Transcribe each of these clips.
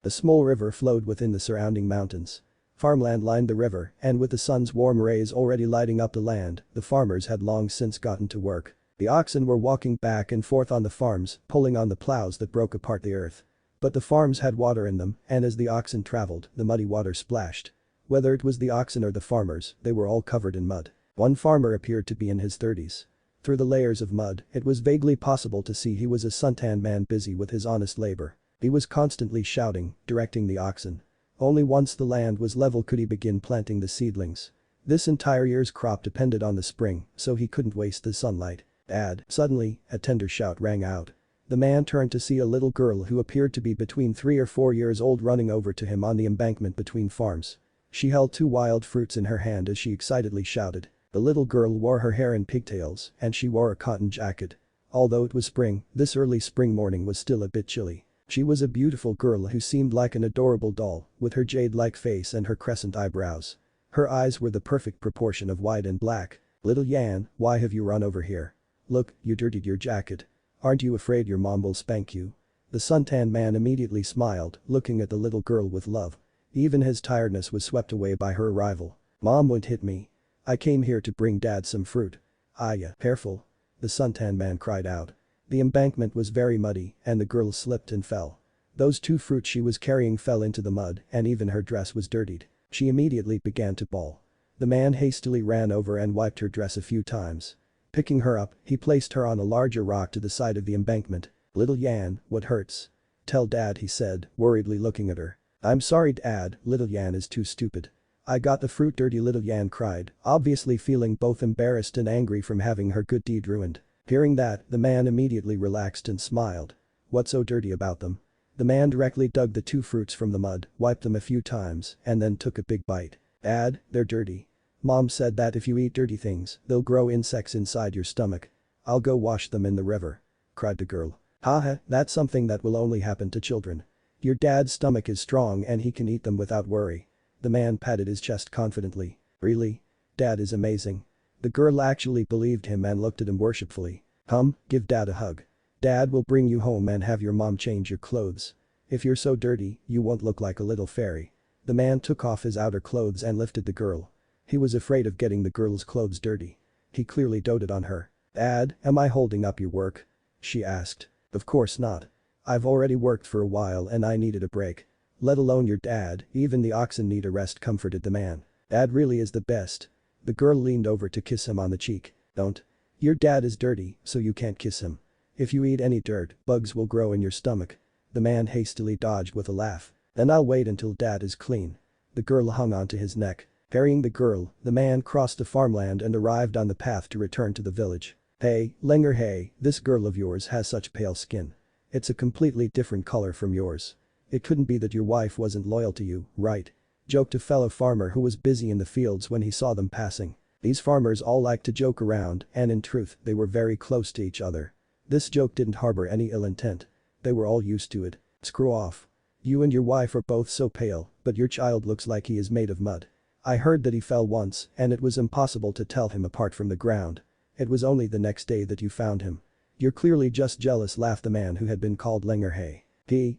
A small river flowed within the surrounding mountains. Farmland lined the river, and with the sun's warm rays already lighting up the land, the farmers had long since gotten to work. The oxen were walking back and forth on the farms, pulling on the plows that broke apart the earth. But the farms had water in them, and as the oxen traveled, the muddy water splashed. Whether it was the oxen or the farmers, they were all covered in mud. One farmer appeared to be in his 30s. Through the layers of mud, it was vaguely possible to see he was a suntanned man busy with his honest labor. He was constantly shouting, directing the oxen. Only once the land was level could he begin planting the seedlings. This entire year's crop depended on the spring, so he couldn't waste the sunlight. Dad, suddenly, a tender shout rang out. The man turned to see a little girl who appeared to be between 3 or 4 years old running over to him on the embankment between farms. She held 2 wild fruits in her hand as she excitedly shouted. The little girl wore her hair in pigtails, and she wore a cotton jacket. Although it was spring, this early spring morning was still a bit chilly. She was a beautiful girl who seemed like an adorable doll, with her jade-like face and her crescent eyebrows. Her eyes were the perfect proportion of white and black. "Little Yan, why have you run over here? Look, you dirtied your jacket. Aren't you afraid your mom will spank you?" The suntanned man immediately smiled, looking at the little girl with love. Even his tiredness was swept away by her arrival. "Mom won't hit me. I came here to bring Dad some fruit." "Yeah, careful," the suntanned man cried out. The embankment was very muddy, and the girl slipped and fell. Those 2 fruits she was carrying fell into the mud, and even her dress was dirtied. She immediately began to bawl. The man hastily ran over and wiped her dress a few times. Picking her up, he placed her on a larger rock to the side of the embankment. "Little Yan, what hurts?" "Tell Dad," he said, worriedly looking at her. "I'm sorry, Dad, little Yan is too stupid. I got the fruit dirty," little Yan cried, obviously feeling both embarrassed and angry from having her good deed ruined. Hearing that, the man immediately relaxed and smiled. "What's so dirty about them?" The man directly dug the 2 fruits from the mud, wiped them a few times, and then took a big bite. "Dad, they're dirty. Mom said that if you eat dirty things, they'll grow insects inside your stomach. I'll go wash them in the river," cried the girl. "Haha, that's something that will only happen to children. Your dad's stomach is strong and he can eat them without worry." The man patted his chest confidently. "Really? Dad is amazing." The girl actually believed him and looked at him worshipfully. "Come, give Dad a hug. Dad will bring you home and have your mom change your clothes. If you're so dirty, you won't look like a little fairy." The man took off his outer clothes and lifted the girl. He was afraid of getting the girl's clothes dirty. He clearly doted on her. "Dad, am I holding up your work?" she asked. "Of course not. I've already worked for a while and I needed a break. Let alone your dad, even the oxen need a rest," comforted the man. "Dad really is the best." The girl leaned over to kiss him on the cheek. "Don't. Your dad is dirty, so you can't kiss him. If you eat any dirt, bugs will grow in your stomach." The man hastily dodged with a laugh. "Then I'll wait until Dad is clean." The girl hung onto his neck. Carrying the girl, the man crossed the farmland and arrived on the path to return to the village. "Hey, Linger, hey, this girl of yours has such pale skin. It's a completely different color from yours. It couldn't be that your wife wasn't loyal to you, right?" joked a fellow farmer who was busy in the fields when he saw them passing. These farmers all liked to joke around, and in truth, they were very close to each other. This joke didn't harbor any ill intent. They were all used to it. "Screw off. You and your wife are both so pale, but your child looks like he is made of mud. I heard that he fell once, and it was impossible to tell him apart from the ground. It was only the next day that you found him. You're clearly just jealous," laughed the man who had been called Lingerhay.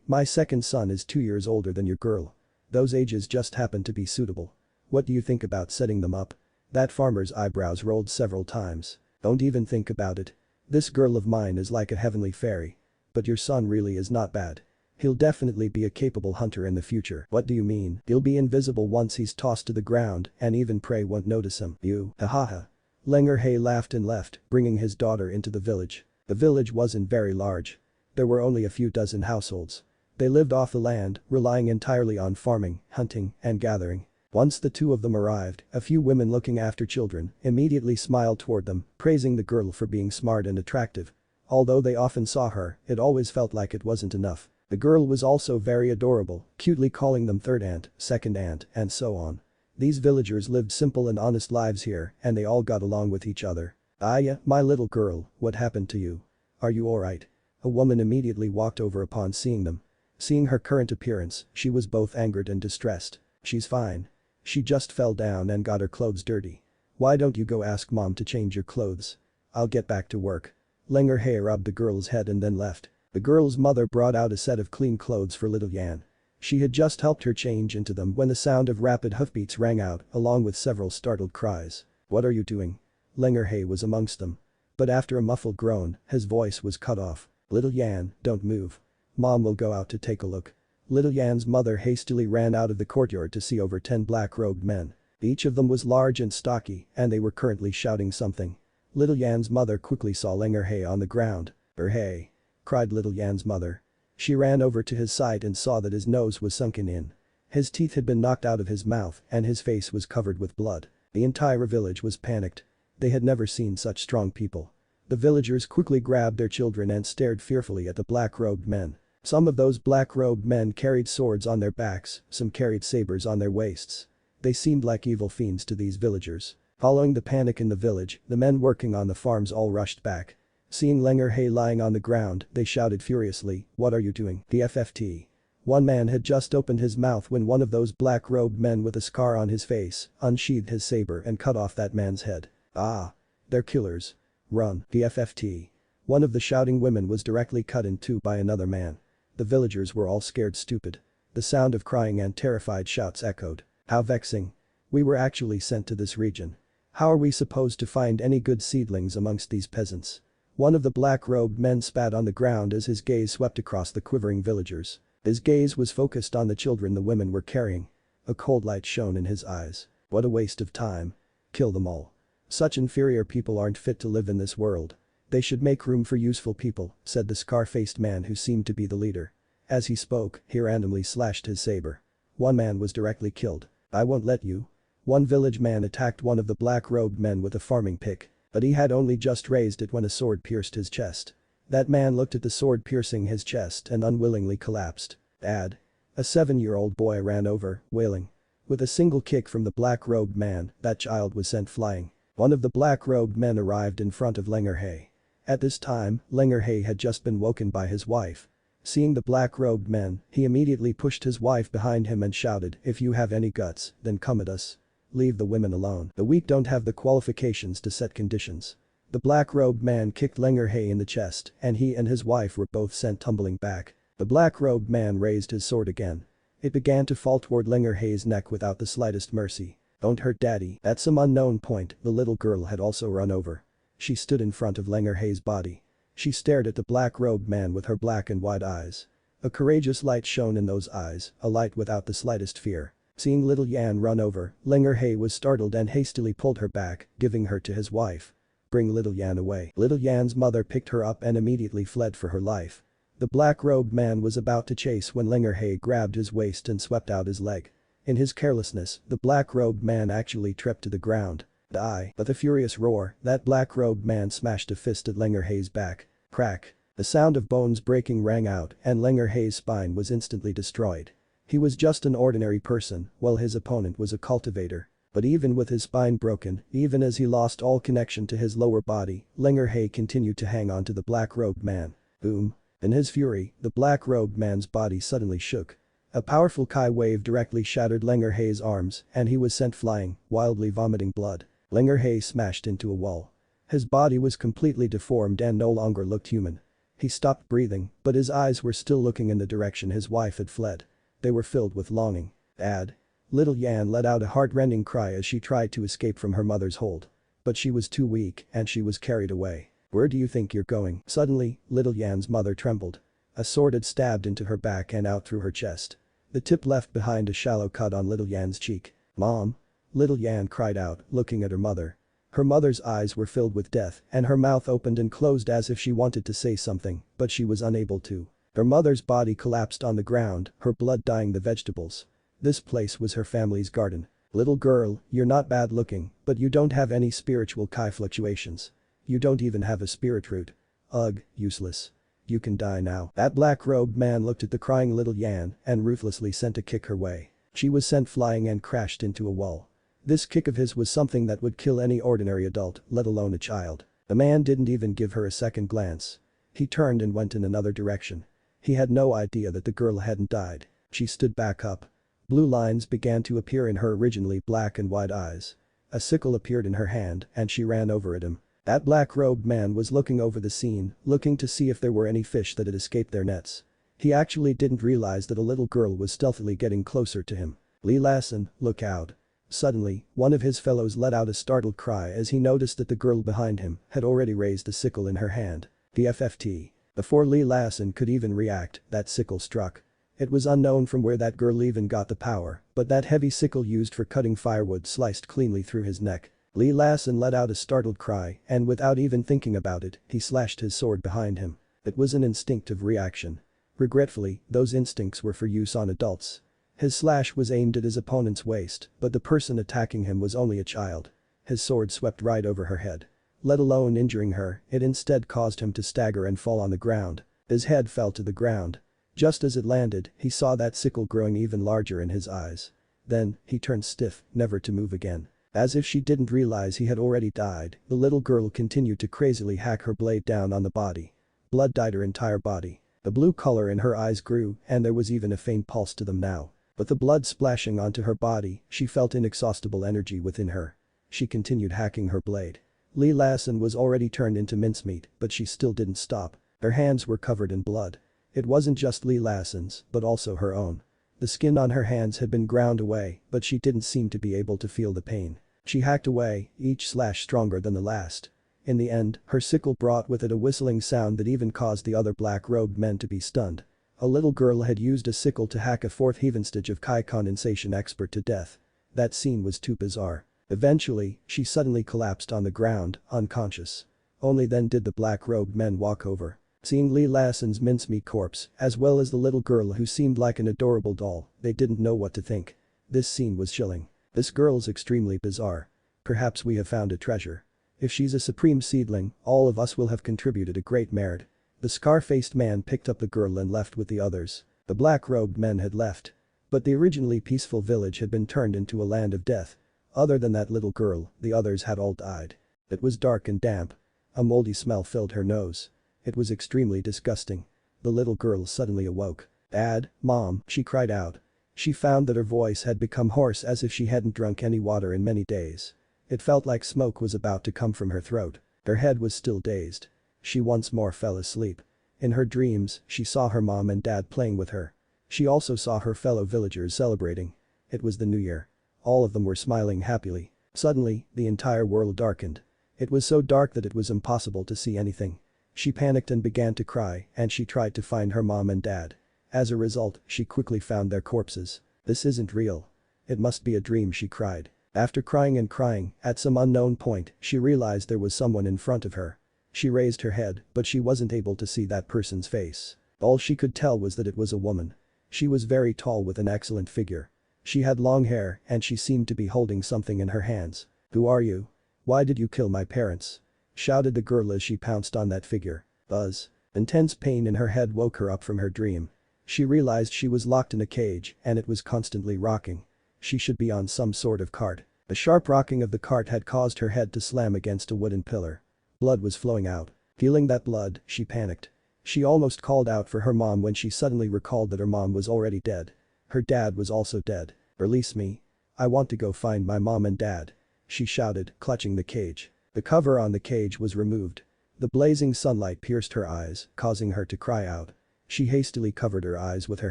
My second son is 2 years older than your girl. Those ages just happen to be suitable. What do you think about setting them up?" That farmer's eyebrows rolled several times. "Don't even think about it. This girl of mine is like a heavenly fairy. But your son really is not bad. He'll definitely be a capable hunter in the future." "What do you mean?" "He'll be invisible once he's tossed to the ground and even prey won't notice him." "You, ha ha ha." Lingerhay laughed and left, bringing his daughter into the village. The village wasn't very large. There were only a few dozen households. They lived off the land, relying entirely on farming, hunting, and gathering. Once the 2 of them arrived, a few women looking after children immediately smiled toward them, praising the girl for being smart and attractive. Although they often saw her, it always felt like it wasn't enough. The girl was also very adorable, cutely calling them third aunt, second aunt, and so on. These villagers lived simple and honest lives here, and they all got along with each other. "Yeah, my little girl, what happened to you? Are you alright?" A woman immediately walked over upon seeing them. Seeing her current appearance, she was both angered and distressed. "She's fine. She just fell down and got her clothes dirty. Why don't you go ask mom to change your clothes? I'll get back to work." Lingerhay rubbed the girl's head and then left. The girl's mother brought out a set of clean clothes for little Yan. She had just helped her change into them when the sound of rapid hoofbeats rang out, along with several startled cries. "What are you doing?" Lengerhe was amongst them. But after a muffled groan, his voice was cut off. "Little Yan, don't move. Mom will go out to take a look." Little Yan's mother hastily ran out of the courtyard to see over 10 black-robed men. Each of them was large and stocky, and they were currently shouting something. Little Yan's mother quickly saw Lengerhe on the ground. "Hey!" cried Little Yan's mother. She ran over to his side and saw that his nose was sunken in. His teeth had been knocked out of his mouth and his face was covered with blood. The entire village was panicked. They had never seen such strong people. The villagers quickly grabbed their children and stared fearfully at the black-robed men. Some of those black-robed men carried swords on their backs, some carried sabers on their waists. They seemed like evil fiends to these villagers. Following the panic in the village, the men working on the farms all rushed back. Seeing Lengerhe lying on the ground, they shouted furiously, "What are you doing, the FFT?" One man had just opened his mouth when one of those black-robed men with a scar on his face unsheathed his saber and cut off that man's head. "Ah! They're killers. Run, the FFT." One of the shouting women was directly cut in two by another man. The villagers were all scared stupid. The sound of crying and terrified shouts echoed. "How vexing. We were actually sent to this region. How are we supposed to find any good seedlings amongst these peasants?" One of the black-robed men spat on the ground as his gaze swept across the quivering villagers. His gaze was focused on the children the women were carrying. A cold light shone in his eyes. "What a waste of time. Kill them all. Such inferior people aren't fit to live in this world. They should make room for useful people," said the scar-faced man who seemed to be the leader. As he spoke, he randomly slashed his saber. One man was directly killed. "I won't let you." One village man attacked one of the black-robed men with a farming pick. But he had only just raised it when a sword pierced his chest. That man looked at the sword piercing his chest and unwillingly collapsed. "Dad." A 7-year-old boy ran over, wailing. With a single kick from the black-robed man, that child was sent flying. One of the black-robed men arrived in front of Lengerhe. At this time, Lengerhe had just been woken by his wife. Seeing the black-robed men, he immediately pushed his wife behind him and shouted, "If you have any guts, then come at us. Leave the women alone. The weak don't have the qualifications to set conditions." The black-robed man kicked Lengerhe in the chest and he and his wife were both sent tumbling back. The black-robed man raised his sword again. It began to fall toward Lengerhe's neck without the slightest mercy. "Don't hurt daddy." At some unknown point, the little girl had also run over. She stood in front of Lengerhe's body. She stared at the black-robed man with her black and wide eyes. A courageous light shone in those eyes, a light without the slightest fear. Seeing little Yan run over, Lengerhe was startled and hastily pulled her back, giving her to his wife. "Bring little Yan away." Little Yan's mother picked her up and immediately fled for her life. The black-robed man was about to chase when Lengerhe grabbed his waist and swept out his leg. In his carelessness, the black-robed man actually tripped to the ground. "Die!" With a furious roar, that black-robed man smashed a fist at Lengerhe's back. Crack! The sound of bones breaking rang out and Lengerhe's spine was instantly destroyed. He was just an ordinary person, while his opponent was a cultivator. But even with his spine broken, even as he lost all connection to his lower body, Lengerhe continued to hang on to the black-robed man. Boom! In his fury, the black-robed man's body suddenly shook. A powerful Kai wave directly shattered Lengerhe's arms and he was sent flying, wildly vomiting blood. Lengerhe smashed into a wall. His body was completely deformed and no longer looked human. He stopped breathing, but his eyes were still looking in the direction his wife had fled. They were filled with longing. "Dad." Little Yan let out a heart-rending cry as she tried to escape from her mother's hold. But she was too weak and she was carried away. "Where do you think you're going?" Suddenly, little Yan's mother trembled. A sword had stabbed into her back and out through her chest. The tip left behind a shallow cut on little Yan's cheek. "Mom." Little Yan cried out, looking at her mother. Her mother's eyes were filled with death and her mouth opened and closed as if she wanted to say something, but she was unable to. Her mother's body collapsed on the ground, her blood dyeing the vegetables. This place was her family's garden. "Little girl, you're not bad looking, but you don't have any spiritual Kai fluctuations. You don't even have a spirit root. Ugh, useless. You can die now." That black-robed man looked at the crying little Yan and ruthlessly sent a kick her way. She was sent flying and crashed into a wall. This kick of his was something that would kill any ordinary adult, let alone a child. The man didn't even give her a second glance. He turned and went in another direction. He had no idea that the girl hadn't died. She stood back up. Blue lines began to appear in her originally black and white eyes. A sickle appeared in her hand and she ran over at him. That black-robed man was looking over the scene, looking to see if there were any fish that had escaped their nets. He actually didn't realize that a little girl was stealthily getting closer to him. Lee Lassen, look out. Suddenly, one of his fellows let out a startled cry as he noticed that the girl behind him had already raised a sickle in her hand. The FFT. Before Lee Lassen could even react, that sickle struck. It was unknown from where that girl even got the power, but that heavy sickle used for cutting firewood sliced cleanly through his neck. Lee Lassen let out a startled cry and without even thinking about it, he slashed his sword behind him. It was an instinctive reaction. Regretfully, those instincts were for use on adults. His slash was aimed at his opponent's waist, but the person attacking him was only a child. His sword swept right over her head. Let alone injuring her, it instead caused him to stagger and fall on the ground. His head fell to the ground. Just as it landed, he saw that sickle growing even larger in his eyes. Then, he turned stiff, never to move again. As if she didn't realize he had already died, the little girl continued to crazily hack her blade down on the body. Blood dyed her entire body. The blue color in her eyes grew, and there was even a faint pulse to them now. With the blood splashing onto her body, she felt inexhaustible energy within her. She continued hacking her blade. Lee Lassen was already turned into mincemeat, but she still didn't stop. Her hands were covered in blood. It wasn't just Lee Lassen's, but also her own. The skin on her hands had been ground away, but she didn't seem to be able to feel the pain. She hacked away, each slash stronger than the last. In the end, her sickle brought with it a whistling sound that even caused the other black-robed men to be stunned. A little girl had used a sickle to hack a fourth Heavenstage of Kai condensation expert to death. That scene was too bizarre. Eventually, she suddenly collapsed on the ground, unconscious. Only then did the black-robed men walk over. Seeing Lee Lassen's mincemeat corpse, as well as the little girl who seemed like an adorable doll, they didn't know what to think. This scene was chilling. This girl's extremely bizarre. Perhaps we have found a treasure. If she's a supreme seedling, all of us will have contributed a great merit. The scar-faced man picked up the girl and left with the others. The black-robed men had left. But the originally peaceful village had been turned into a land of death. Other than that little girl, the others had all died. It was dark and damp. A moldy smell filled her nose. It was extremely disgusting. The little girl suddenly awoke. "Dad, Mom," she cried out. She found that her voice had become hoarse as if she hadn't drunk any water in many days. It felt like smoke was about to come from her throat. Her head was still dazed. She once more fell asleep. In her dreams, she saw her mom and dad playing with her. She also saw her fellow villagers celebrating. It was the New Year. All of them were smiling happily. Suddenly, the entire world darkened. It was so dark that it was impossible to see anything. She panicked and began to cry, and she tried to find her mom and dad. As a result, she quickly found their corpses. "This isn't real. It must be a dream," she cried. After crying and crying, at some unknown point, she realized there was someone in front of her. She raised her head, but she wasn't able to see that person's face. All she could tell was that it was a woman. She was very tall with an excellent figure. She had long hair and she seemed to be holding something in her hands. "Who are you? Why did you kill my parents?" shouted the girl as she pounced on that figure. Buzz. Intense pain in her head woke her up from her dream. She realized she was locked in a cage and it was constantly rocking. She should be on some sort of cart. The sharp rocking of the cart had caused her head to slam against a wooden pillar. Blood was flowing out. Feeling that blood, she panicked. She almost called out for her mom when she suddenly recalled that her mom was already dead. Her dad was also dead. "Release me. I want to go find my mom and dad," she shouted, clutching the cage. The cover on the cage was removed. The blazing sunlight pierced her eyes, causing her to cry out. She hastily covered her eyes with her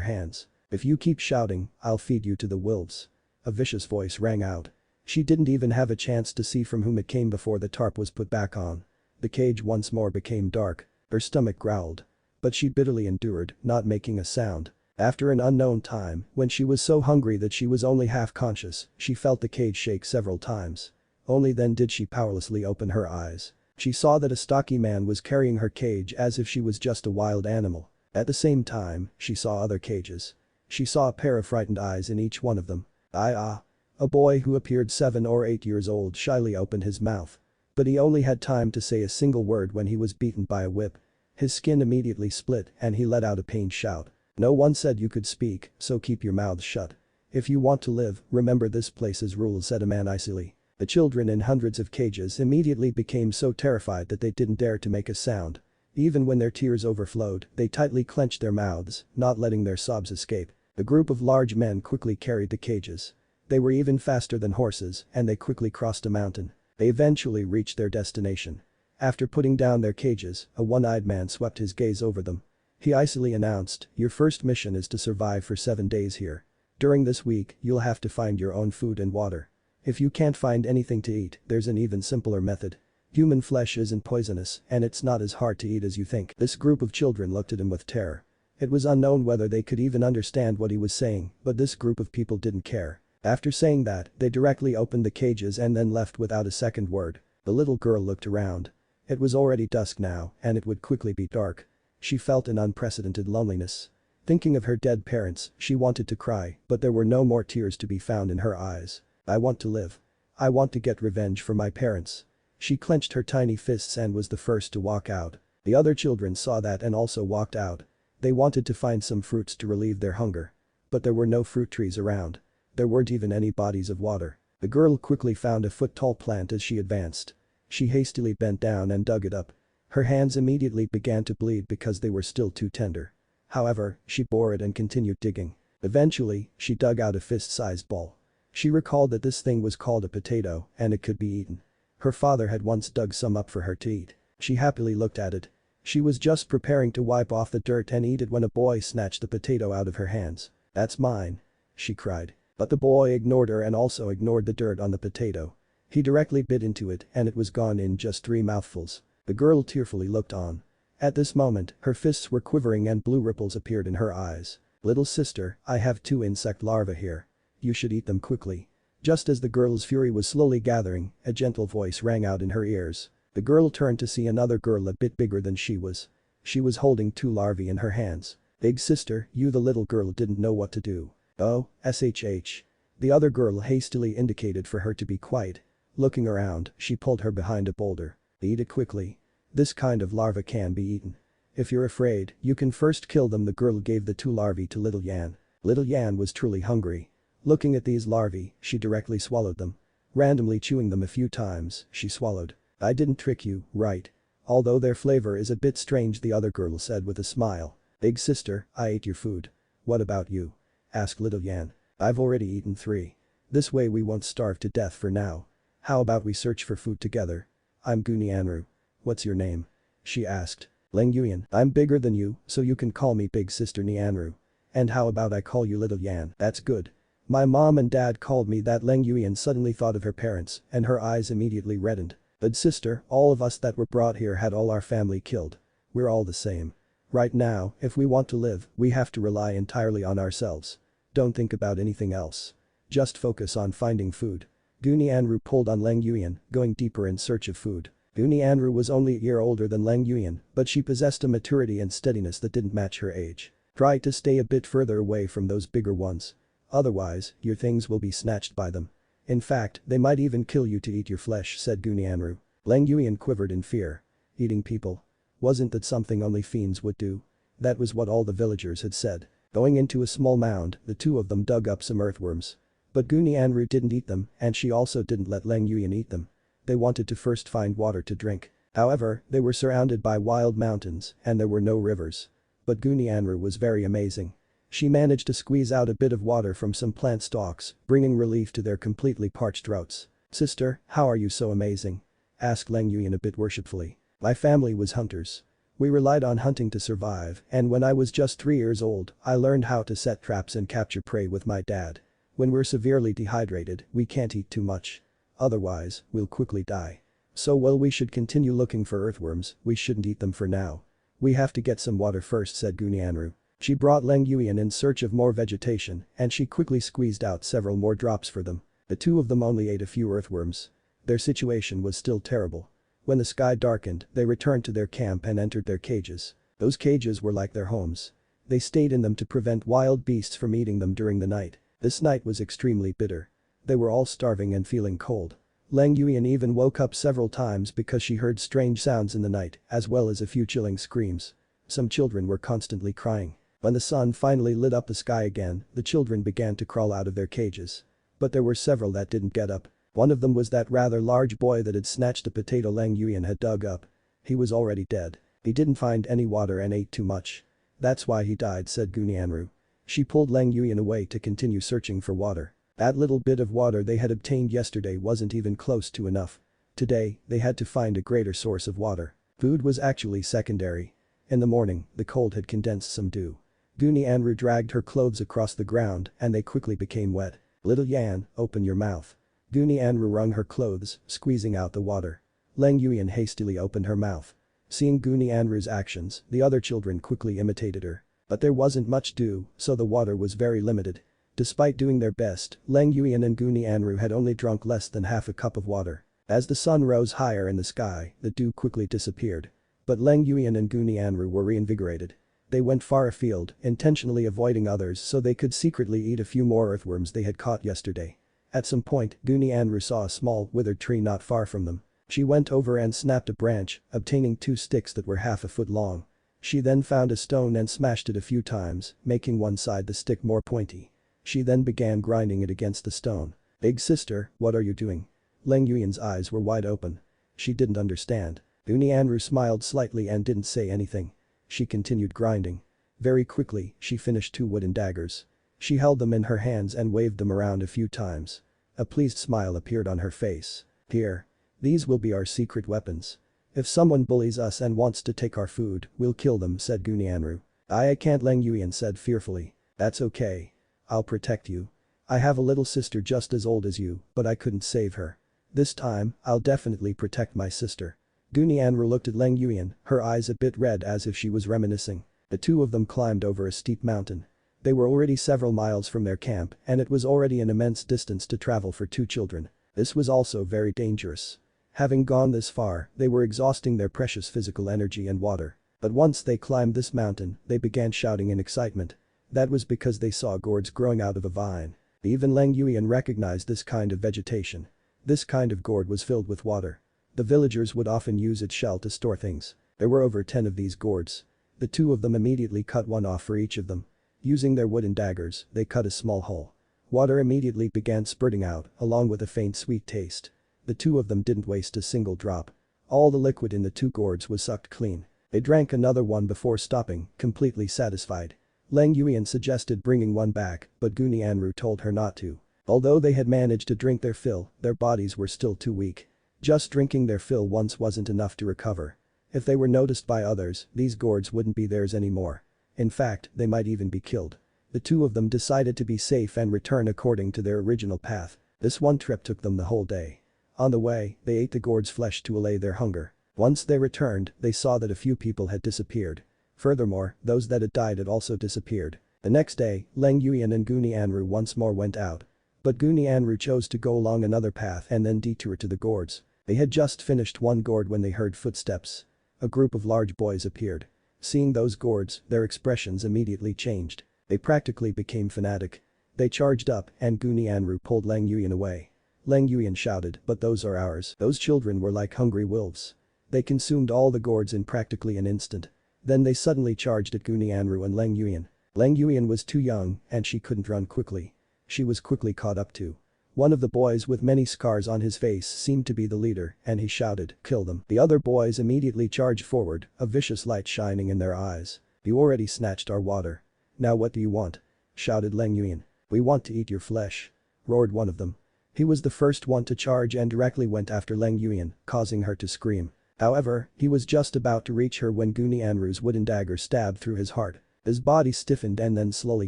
hands. "If you keep shouting, I'll feed you to the wolves." A vicious voice rang out. She didn't even have a chance to see from whom it came before the tarp was put back on. The cage once more became dark. Her stomach growled. But she bitterly endured, not making a sound. After an unknown time, when she was so hungry that she was only half conscious, she felt the cage shake several times. Only then did she powerlessly open her eyes. She saw that a stocky man was carrying her cage as if she was just a wild animal. At the same time, she saw other cages. She saw a pair of frightened eyes in each one of them. A boy who appeared 7 or 8 years old shyly opened his mouth. But he only had time to say a single word when he was beaten by a whip. His skin immediately split and he let out a pained shout. "No one said you could speak, so keep your mouths shut. If you want to live, remember this place's rules," said a man icily. The children in hundreds of cages immediately became so terrified that they didn't dare to make a sound. Even when their tears overflowed, they tightly clenched their mouths, not letting their sobs escape. A group of large men quickly carried the cages. They were even faster than horses, and they quickly crossed a mountain. They eventually reached their destination. After putting down their cages, a one-eyed man swept his gaze over them. He icily announced, "Your first mission is to survive for 7 days here. During this week, you'll have to find your own food and water. If you can't find anything to eat, there's an even simpler method. Human flesh isn't poisonous, and it's not as hard to eat as you think." This group of children looked at him with terror. It was unknown whether they could even understand what he was saying, but this group of people didn't care. After saying that, they directly opened the cages and then left without a second word. The little girl looked around. It was already dusk now, and it would quickly be dark. She felt an unprecedented loneliness. Thinking of her dead parents, she wanted to cry, but there were no more tears to be found in her eyes. "I want to live. I want to get revenge for my parents." She clenched her tiny fists and was the first to walk out. The other children saw that and also walked out. They wanted to find some fruits to relieve their hunger. But there were no fruit trees around. There weren't even any bodies of water. The girl quickly found a foot-tall plant as she advanced. She hastily bent down and dug it up. Her hands immediately began to bleed because they were still too tender. However, she bore it and continued digging. Eventually, she dug out a fist-sized ball. She recalled that this thing was called a potato and it could be eaten. Her father had once dug some up for her to eat. She happily looked at it. She was just preparing to wipe off the dirt and eat it when a boy snatched the potato out of her hands. "That's mine," she cried. But the boy ignored her and also ignored the dirt on the potato. He directly bit into it and it was gone in just 3 mouthfuls. The girl tearfully looked on. At this moment, her fists were quivering and blue ripples appeared in her eyes. "Little sister, I have 2 insect larvae here. You should eat them quickly." Just as the girl's fury was slowly gathering, a gentle voice rang out in her ears. The girl turned to see another girl a bit bigger than she was. She was holding 2 larvae in her hands. "Big sister, you." The little girl didn't know what to do. "Oh, shh." The other girl hastily indicated for her to be quiet. Looking around, she pulled her behind a boulder. "Eat it quickly. This kind of larva can be eaten. If you're afraid, you can first kill them." The girl gave the 2 larvae to little Yan. Little Yan was truly hungry. Looking at these larvae, she directly swallowed them. Randomly chewing them a few times, she swallowed. "I didn't trick you, right? Although their flavor is a bit strange," the other girl said with a smile. "Big sister, I ate your food. What about you?" asked little Yan. "I've already eaten 3. This way we won't starve to death for now. How about we search for food together? I'm Gunianru. What's your name?" she asked. "Leng Yuyan." "I'm bigger than you, so you can call me Big Sister Nianru. And how about I call you Little Yan?" "That's good. My mom and dad called me that." Leng Yuyan suddenly thought of her parents and her eyes immediately reddened. "But sister, all of us that were brought here had all our family killed. We're all the same. Right now, if we want to live, we have to rely entirely on ourselves. Don't think about anything else. Just focus on finding food." Gunianru pulled on Leng Yuyan, going deeper in search of food. Gunianru was only a year older than Leng Yuyan, but she possessed a maturity and steadiness that didn't match her age. "Try to stay a bit further away from those bigger ones. Otherwise, your things will be snatched by them. In fact, they might even kill you to eat your flesh," said Gunianru. Leng Yuyan quivered in fear. Eating people? Wasn't that something only fiends would do? That was what all the villagers had said. Going into a small mound, the 2 of them dug up some earthworms. But Gunianru didn't eat them and she also didn't let Leng Yuyan eat them. They wanted to first find water to drink. However, they were surrounded by wild mountains and there were no rivers. But Gunianru was very amazing. She managed to squeeze out a bit of water from some plant stalks, bringing relief to their completely parched throats. "Sister, how are you so amazing?" asked Leng Yuyan a bit worshipfully. "My family was hunters. We relied on hunting to survive, and when I was just 3 years old, I learned how to set traps and capture prey with my dad. When we're severely dehydrated, we can't eat too much. Otherwise, we'll quickly die. So while we should continue looking for earthworms, we shouldn't eat them for now. We have to get some water first," said Gunianru. She brought Leng Yuyan in search of more vegetation and she quickly squeezed out several more drops for them. The 2 of them only ate a few earthworms. Their situation was still terrible. When the sky darkened, they returned to their camp and entered their cages. Those cages were like their homes. They stayed in them to prevent wild beasts from eating them during the night. This night was extremely bitter. They were all starving and feeling cold. Leng Yuyan even woke up several times because she heard strange sounds in the night, as well as a few chilling screams. Some children were constantly crying. When the sun finally lit up the sky again, the children began to crawl out of their cages. But there were several that didn't get up. One of them was that rather large boy that had snatched the potato Leng Yuyan had dug up. He was already dead. He didn't find any water and ate too much. "That's why he died," said Gunianru. She pulled Leng Yuyan away to continue searching for water. That little bit of water they had obtained yesterday wasn't even close to enough. Today, they had to find a greater source of water. Food was actually secondary. In the morning, the cold had condensed some dew. Goonie Anru dragged her clothes across the ground and they quickly became wet. "Little Yan, open your mouth." Goonie Anru wrung her clothes, squeezing out the water. Leng Yuyan hastily opened her mouth. Seeing Goonie Anru's actions, the other children quickly imitated her. But there wasn't much dew, so the water was very limited. Despite doing their best, Leng Yuyan and Goonie Anru had only drunk less than half a cup of water. As the sun rose higher in the sky, the dew quickly disappeared. But Leng Yuyan and Goonie Anru were reinvigorated. They went far afield, intentionally avoiding others so they could secretly eat a few more earthworms they had caught yesterday. At some point, Goonie Anru saw a small, withered tree not far from them. She went over and snapped a branch, obtaining 2 sticks that were half a foot long. She then found a stone and smashed it a few times, making one side the stick more pointy. She then began grinding it against the stone. "Big sister, what are you doing?" Leng Yuyan's eyes were wide open. She didn't understand. Goonie Anru smiled slightly and didn't say anything. She continued grinding. Very quickly, she finished 2 wooden daggers. She held them in her hands and waved them around a few times. A pleased smile appeared on her face. "Here. These will be our secret weapons. If someone bullies us and wants to take our food, we'll kill them," said Goonie Anru. I can't," Leng Yuyan said fearfully. "That's okay. I'll protect you. I have a little sister just as old as you, but I couldn't save her. This time, I'll definitely protect my sister." Goonie Anru looked at Leng Yuyan, her eyes a bit red as if she was reminiscing. The 2 of them climbed over a steep mountain. They were already several miles from their camp and it was already an immense distance to travel for 2 children. This was also very dangerous. Having gone this far, they were exhausting their precious physical energy and water. But once they climbed this mountain, they began shouting in excitement. That was because they saw gourds growing out of a vine. Even Leng Yuyan recognized this kind of vegetation. This kind of gourd was filled with water. The villagers would often use its shell to store things. There were over 10 of these gourds. The 2 of them immediately cut one off for each of them. Using their wooden daggers, they cut a small hole. Water immediately began spurting out, along with a faint sweet taste. The 2 of them didn't waste a single drop. All the liquid in the 2 gourds was sucked clean. They drank another one before stopping, completely satisfied. Leng Yuyan suggested bringing one back, but Goonie Anru told her not to. Although they had managed to drink their fill, their bodies were still too weak. Just drinking their fill once wasn't enough to recover. If they were noticed by others, these gourds wouldn't be theirs anymore. In fact, they might even be killed. The 2 of them decided to be safe and return according to their original path. This one trip took them the whole day. On the way, they ate the gourd's flesh to allay their hunger. Once they returned, they saw that a few people had disappeared. Furthermore, those that had died had also disappeared. The next day, Leng Yuyan and Goonie Anru once more went out. But Goonie Anru chose to go along another path and then detour to the gourds. They had just finished one gourd when they heard footsteps. A group of large boys appeared. Seeing those gourds, their expressions immediately changed. They practically became fanatic. They charged up and Goonie Anru pulled Leng Yuyan away. Leng Yuyan shouted, "But those are ours." Those children were like hungry wolves. They consumed all the gourds in practically an instant. Then they suddenly charged at Goonie Anru and Leng Yuyan. Leng Yuyan was too young and she couldn't run quickly. She was quickly caught up to. One of the boys with many scars on his face seemed to be the leader and he shouted, "Kill them." The other boys immediately charged forward, a vicious light shining in their eyes. "You already snatched our water. Now what do you want?" shouted Leng Yuyan. "We want to eat your flesh," roared one of them. He was the first one to charge and directly went after Leng Yuyan, causing her to scream. However, he was just about to reach her when Goonie Anru's wooden dagger stabbed through his heart. His body stiffened and then slowly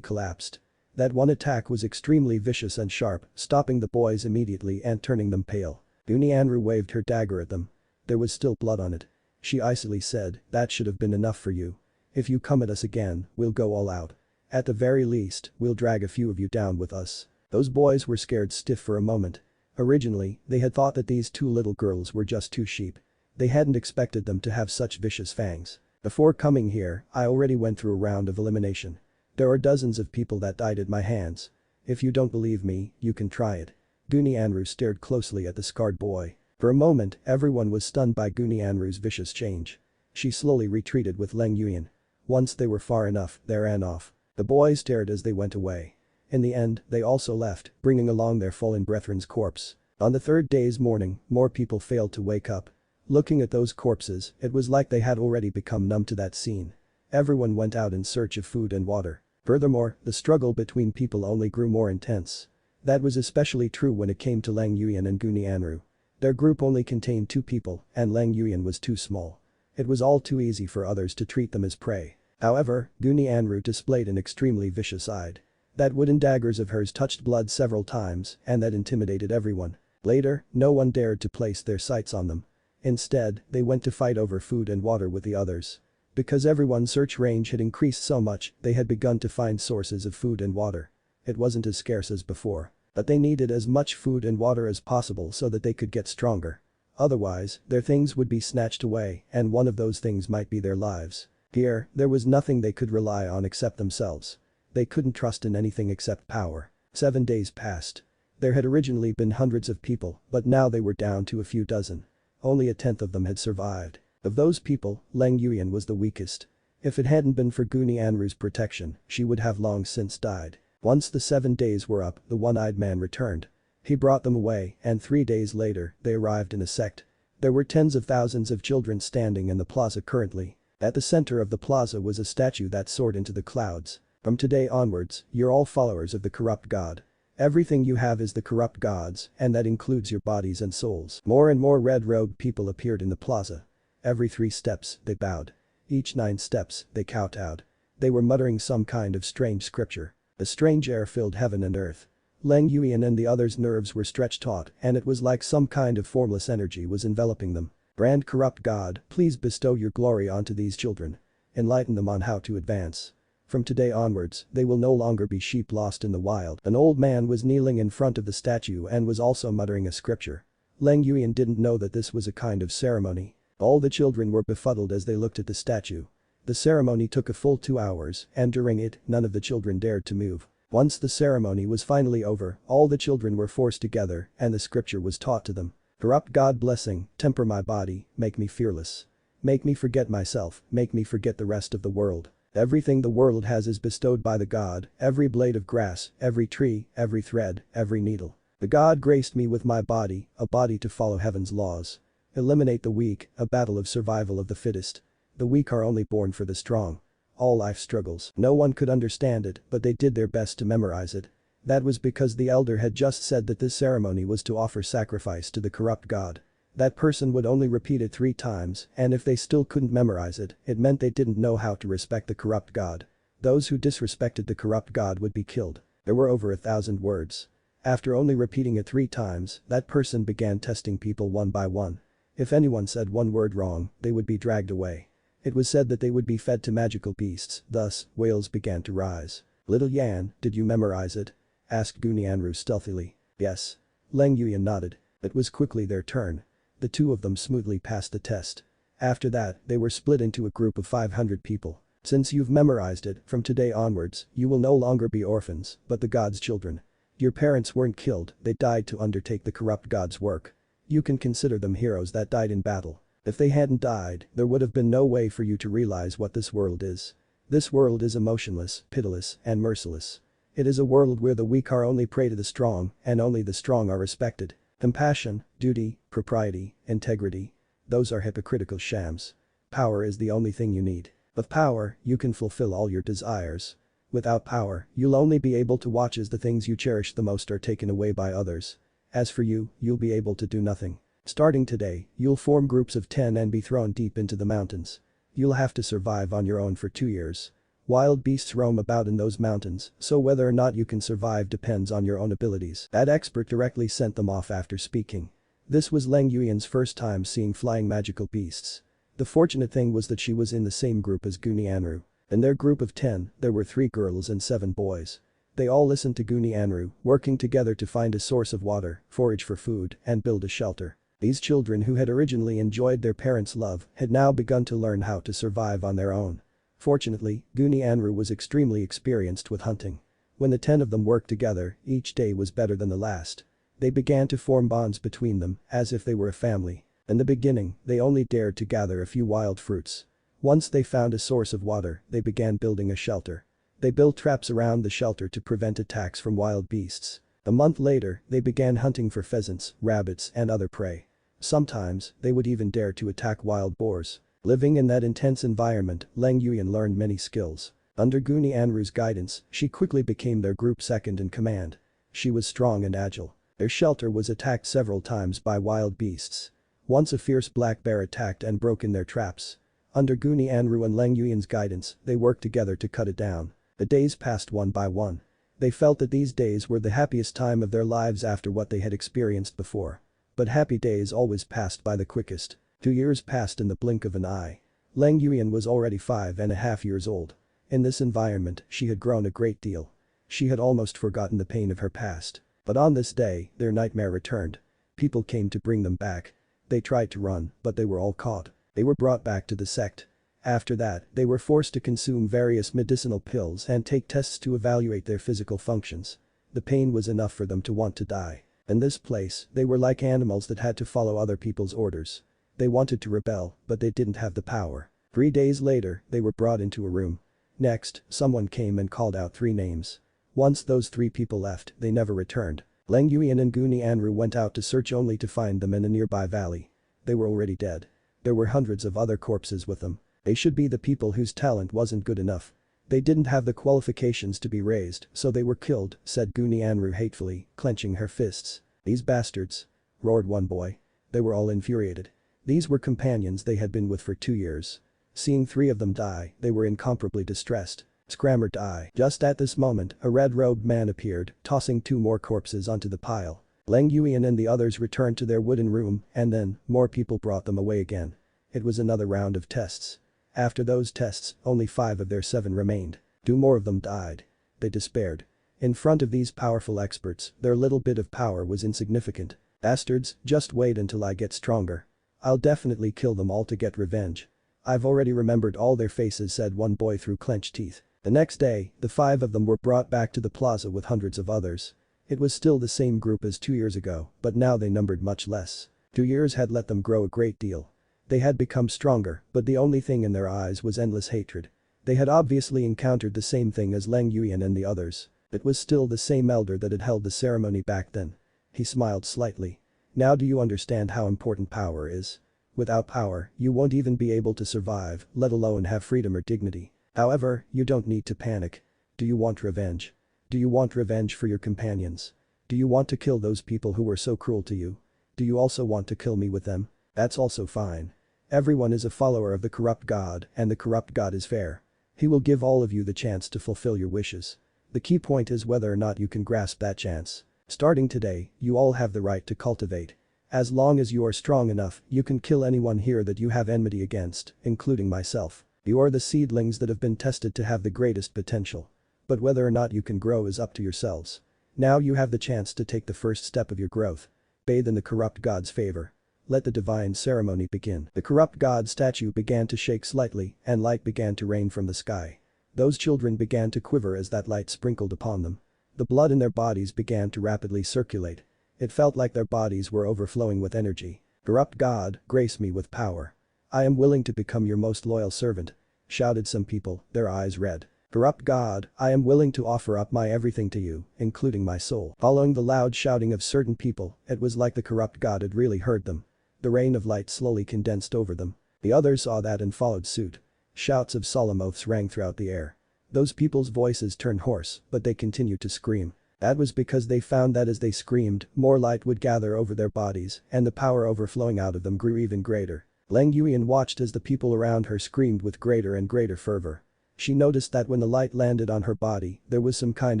collapsed. That one attack was extremely vicious and sharp, stopping the boys immediately and turning them pale. Goonie Anru waved her dagger at them. There was still blood on it. She icily said, "That should have been enough for you. If you come at us again, we'll go all out. At the very least, we'll drag a few of you down with us." Those boys were scared stiff for a moment. Originally, they had thought that these 2 little girls were just 2 sheep. They hadn't expected them to have such vicious fangs. "Before coming here, I already went through a round of elimination. There are dozens of people that died at my hands. If you don't believe me, you can try it." Goonie Anru stared closely at the scarred boy. For a moment, everyone was stunned by Goonie Anru's vicious change. She slowly retreated with Leng Yuyan. Once they were far enough, they ran off. The boys stared as they went away. In the end, they also left, bringing along their fallen brethren's corpse. On the 3rd day's morning, more people failed to wake up. Looking at those corpses, it was like they had already become numb to that scene. Everyone went out in search of food and water. Furthermore, the struggle between people only grew more intense. That was especially true when it came to Leng Yuyan and Goonie Anru. Their group only contained 2 people and Leng Yuyan was too small. It was all too easy for others to treat them as prey. However, Goonie Anru displayed an extremely vicious side. That wooden daggers of hers touched blood several times and that intimidated everyone. Later, no one dared to place their sights on them. Instead, they went to fight over food and water with the others. Because everyone's search range had increased so much, they had begun to find sources of food and water. It wasn't as scarce as before. But they needed as much food and water as possible so that they could get stronger. Otherwise, their things would be snatched away and one of those things might be their lives. Here, there was nothing they could rely on except themselves. They couldn't trust in anything except power. 7 days passed. There had originally been hundreds of people, but now they were down to a few dozen. Only a tenth of them had survived. Of those people, Leng Yuyan was the weakest. If it hadn't been for Goonie Anru's protection, she would have long since died. Once the 7 days were up, the one-eyed man returned. He brought them away, and 3 days later, they arrived in a sect. There were tens of thousands of children standing in the plaza currently. At the center of the plaza was a statue that soared into the clouds. From today onwards, you're all followers of the corrupt god. Everything you have is the corrupt god's, and that includes your bodies and souls. More and more red-robed people appeared in the plaza. Every 3 steps, they bowed. Each 9 steps, they kowtowed. They were muttering some kind of strange scripture. A strange air filled heaven and earth. Leng Yuyan and the others' nerves were stretched taut and it was like some kind of formless energy was enveloping them. Grand corrupt god, please bestow your glory onto these children. Enlighten them on how to advance. From today onwards, they will no longer be sheep lost in the wild. An old man was kneeling in front of the statue and was also muttering a scripture. Leng Yuyan didn't know that this was a kind of ceremony. All the children were befuddled as they looked at the statue. The ceremony took a full 2 hours and during it, none of the children dared to move. Once the ceremony was finally over, all the children were forced together and the scripture was taught to them. Corrupt God blessing, temper my body, make me fearless. Make me forget myself, make me forget the rest of the world. Everything the world has is bestowed by the god, every blade of grass, every tree, every thread, every needle. The god graced me with my body, a body to follow heaven's laws. Eliminate the weak, a battle of survival of the fittest. The weak are only born for the strong. All life struggles. No one could understand it, but they did their best to memorize it. That was because the elder had just said that this ceremony was to offer sacrifice to the corrupt god. That person would only repeat it 3 times, and if they still couldn't memorize it, it meant they didn't know how to respect the corrupt god. Those who disrespected the corrupt god would be killed. There were over 1,000 words. After only repeating it 3 times, that person began testing people one by one. If anyone said one word wrong, they would be dragged away. It was said that they would be fed to magical beasts, thus, whales began to rise. Little Yan, did you memorize it? Asked Goonie Anru stealthily. Yes. Leng Yuyan nodded. It was quickly their turn. The 2 of them smoothly passed the test. After that, they were split into a group of 500 people. Since you've memorized it, from today onwards, you will no longer be orphans, but the god's children. Your parents weren't killed, they died to undertake the corrupt god's work. You can consider them heroes that died in battle. If they hadn't died, there would have been no way for you to realize what this world is. This world is emotionless, pitiless, and merciless. It is a world where the weak are only prey to the strong, and only the strong are respected. Compassion, duty, propriety, integrity. Those are hypocritical shams. Power is the only thing you need. With power, you can fulfill all your desires. Without power, you'll only be able to watch as the things you cherish the most are taken away by others. As for you, you'll be able to do nothing. Starting today, you'll form groups of 10 and be thrown deep into the mountains. You'll have to survive on your own for 2 years. Wild beasts roam about in those mountains, so whether or not you can survive depends on your own abilities. That expert directly sent them off after speaking. This was Leng Yuyan's first time seeing flying magical beasts. The fortunate thing was that she was in the same group as Goonie Anru. In their group of 10, there were 3 girls and 7 boys. They all listened to Goonie Anru, working together to find a source of water, forage for food, and build a shelter. These children who had originally enjoyed their parents' love had now begun to learn how to survive on their own. Fortunately, Goonie Anru was extremely experienced with hunting. When the 10 of them worked together, each day was better than the last. They began to form bonds between them, as if they were a family. In the beginning, they only dared to gather a few wild fruits. Once they found a source of water, they began building a shelter. They built traps around the shelter to prevent attacks from wild beasts. A month later, they began hunting for pheasants, rabbits, and other prey. Sometimes, they would even dare to attack wild boars. Living in that intense environment, Leng Yuyan learned many skills. Under Goonie Anru's guidance, she quickly became their group second in command. She was strong and agile. Their shelter was attacked several times by wild beasts. Once a fierce black bear attacked and broke in their traps. Under Guni Anru and Leng Yuyan's guidance, they worked together to cut it down. The days passed one by one. They felt that these days were the happiest time of their lives after what they had experienced before. But happy days always passed by the quickest. 2 years passed in the blink of an eye. Leng Yuyan was already 5.5 years old. In this environment, she had grown a great deal. She had almost forgotten the pain of her past. But on this day, their nightmare returned. People came to bring them back. They tried to run, but they were all caught. They were brought back to the sect. After that, they were forced to consume various medicinal pills and take tests to evaluate their physical functions. The pain was enough for them to want to die. In this place, they were like animals that had to follow other people's orders. They wanted to rebel, but they didn't have the power. 3 days later, they were brought into a room. Next, someone came and called out 3 names. Once those 3 people left, they never returned. Leng Yuyan and Guni Anru went out to search only to find them in a nearby valley. They were already dead. There were hundreds of other corpses with them. They should be the people whose talent wasn't good enough. They didn't have the qualifications to be raised, so they were killed, said Guni Anru hatefully, clenching her fists. These bastards! Roared one boy. They were all infuriated. These were companions they had been with for 2 years. Seeing 3 of them die, they were incomparably distressed. Scrammer die. Just at this moment, a red-robed man appeared, tossing 2 more corpses onto the pile. Leng Yuyan and the others returned to their wooden room, and then, more people brought them away again. It was another round of tests. After those tests, only 5 of their 7 remained. 2 more of them died. They despaired. In front of these powerful experts, their little bit of power was insignificant. Bastards, just wait until I get stronger. I'll definitely kill them all to get revenge. I've already remembered all their faces, said one boy through clenched teeth. The next day, the 5 of them were brought back to the plaza with hundreds of others. It was still the same group as 2 years ago, but now they numbered much less. 2 years had let them grow a great deal. They had become stronger, but the only thing in their eyes was endless hatred. They had obviously encountered the same thing as Leng Yuyan and the others. It was still the same elder that had held the ceremony back then. He smiled slightly. Now do you understand how important power is? Without power, you won't even be able to survive, let alone have freedom or dignity. However, you don't need to panic. Do you want revenge? Do you want revenge for your companions? Do you want to kill those people who were so cruel to you? Do you also want to kill me with them? That's also fine. Everyone is a follower of the corrupt god, and the corrupt god is fair. He will give all of you the chance to fulfill your wishes. The key point is whether or not you can grasp that chance. Starting today, you all have the right to cultivate. As long as you are strong enough, you can kill anyone here that you have enmity against, including myself. You are the seedlings that have been tested to have the greatest potential. But whether or not you can grow is up to yourselves. Now you have the chance to take the first step of your growth. Bathe in the corrupt god's favor. Let the divine ceremony begin. The corrupt god statue began to shake slightly, and light began to rain from the sky. Those children began to quiver as that light sprinkled upon them. The blood in their bodies began to rapidly circulate. It felt like their bodies were overflowing with energy. Corrupt God, grace me with power. I am willing to become your most loyal servant, shouted some people, their eyes red. Corrupt God, I am willing to offer up my everything to you, including my soul. Following the loud shouting of certain people, it was like the corrupt God had really heard them. The rain of light slowly condensed over them. The others saw that and followed suit. Shouts of solemn oaths rang throughout the air. Those people's voices turned hoarse, but they continued to scream. That was because they found that as they screamed, more light would gather over their bodies, and the power overflowing out of them grew even greater. Leng Yuyan watched as the people around her screamed with greater and greater fervor. She noticed that when the light landed on her body, there was some kind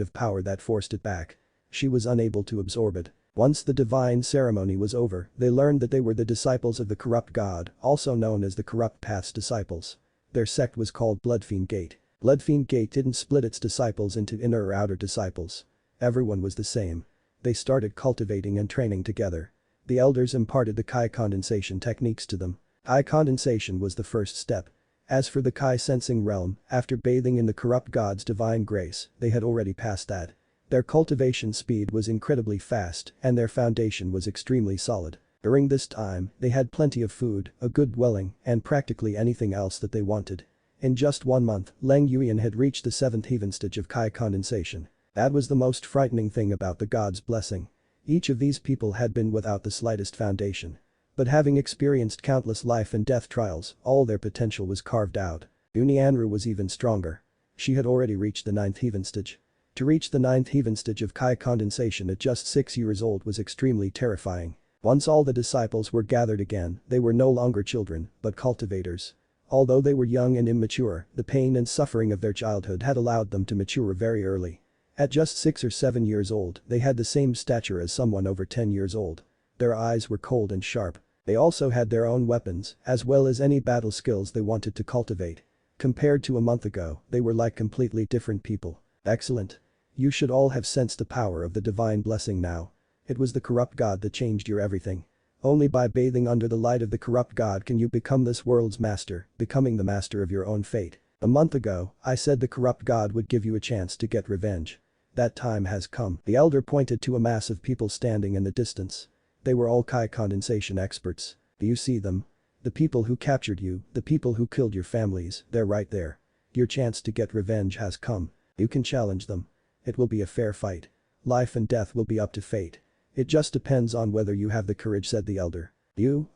of power that forced it back. She was unable to absorb it. Once the divine ceremony was over, they learned that they were the disciples of the corrupt god, also known as the corrupt path's disciples. Their sect was called Bloodfiend Gate. Bloodfiend Gate didn't split its disciples into inner or outer disciples. Everyone was the same. They started cultivating and training together. The elders imparted the Kai condensation techniques to them. Kai condensation was the first step. As for the Kai sensing realm, after bathing in the corrupt god's divine grace, they had already passed that. Their cultivation speed was incredibly fast, and their foundation was extremely solid. During this time, they had plenty of food, a good dwelling, and practically anything else that they wanted. In just 1 month, Leng Yuyan had reached the 7th heaven stage of Kai condensation. That was the most frightening thing about the god's blessing. Each of these people had been without the slightest foundation. But having experienced countless life and death trials, all their potential was carved out. Uni Anru was even stronger. She had already reached the 9th heaven stage. To reach the 9th heaven stage of Kai condensation at just 6 years old was extremely terrifying. Once all the disciples were gathered again, they were no longer children, but cultivators. Although they were young and immature, the pain and suffering of their childhood had allowed them to mature very early. At just 6 or 7 years old, they had the same stature as someone over 10 years old. Their eyes were cold and sharp. They also had their own weapons, as well as any battle skills they wanted to cultivate. Compared to a month ago, they were like completely different people. Excellent. You should all have sensed the power of the divine blessing now. It was the corrupt god that changed your everything. Only by bathing under the light of the corrupt god can you become this world's master, becoming the master of your own fate. A month ago, I said the corrupt god would give you a chance to get revenge. That time has come. The elder pointed to a mass of people standing in the distance. They were all Kai condensation experts. Do you see them? The people who captured you, the people who killed your families, they're right there. Your chance to get revenge has come. You can challenge them. It will be a fair fight. Life and death will be up to fate. It just depends on whether you have the courage, said the elder.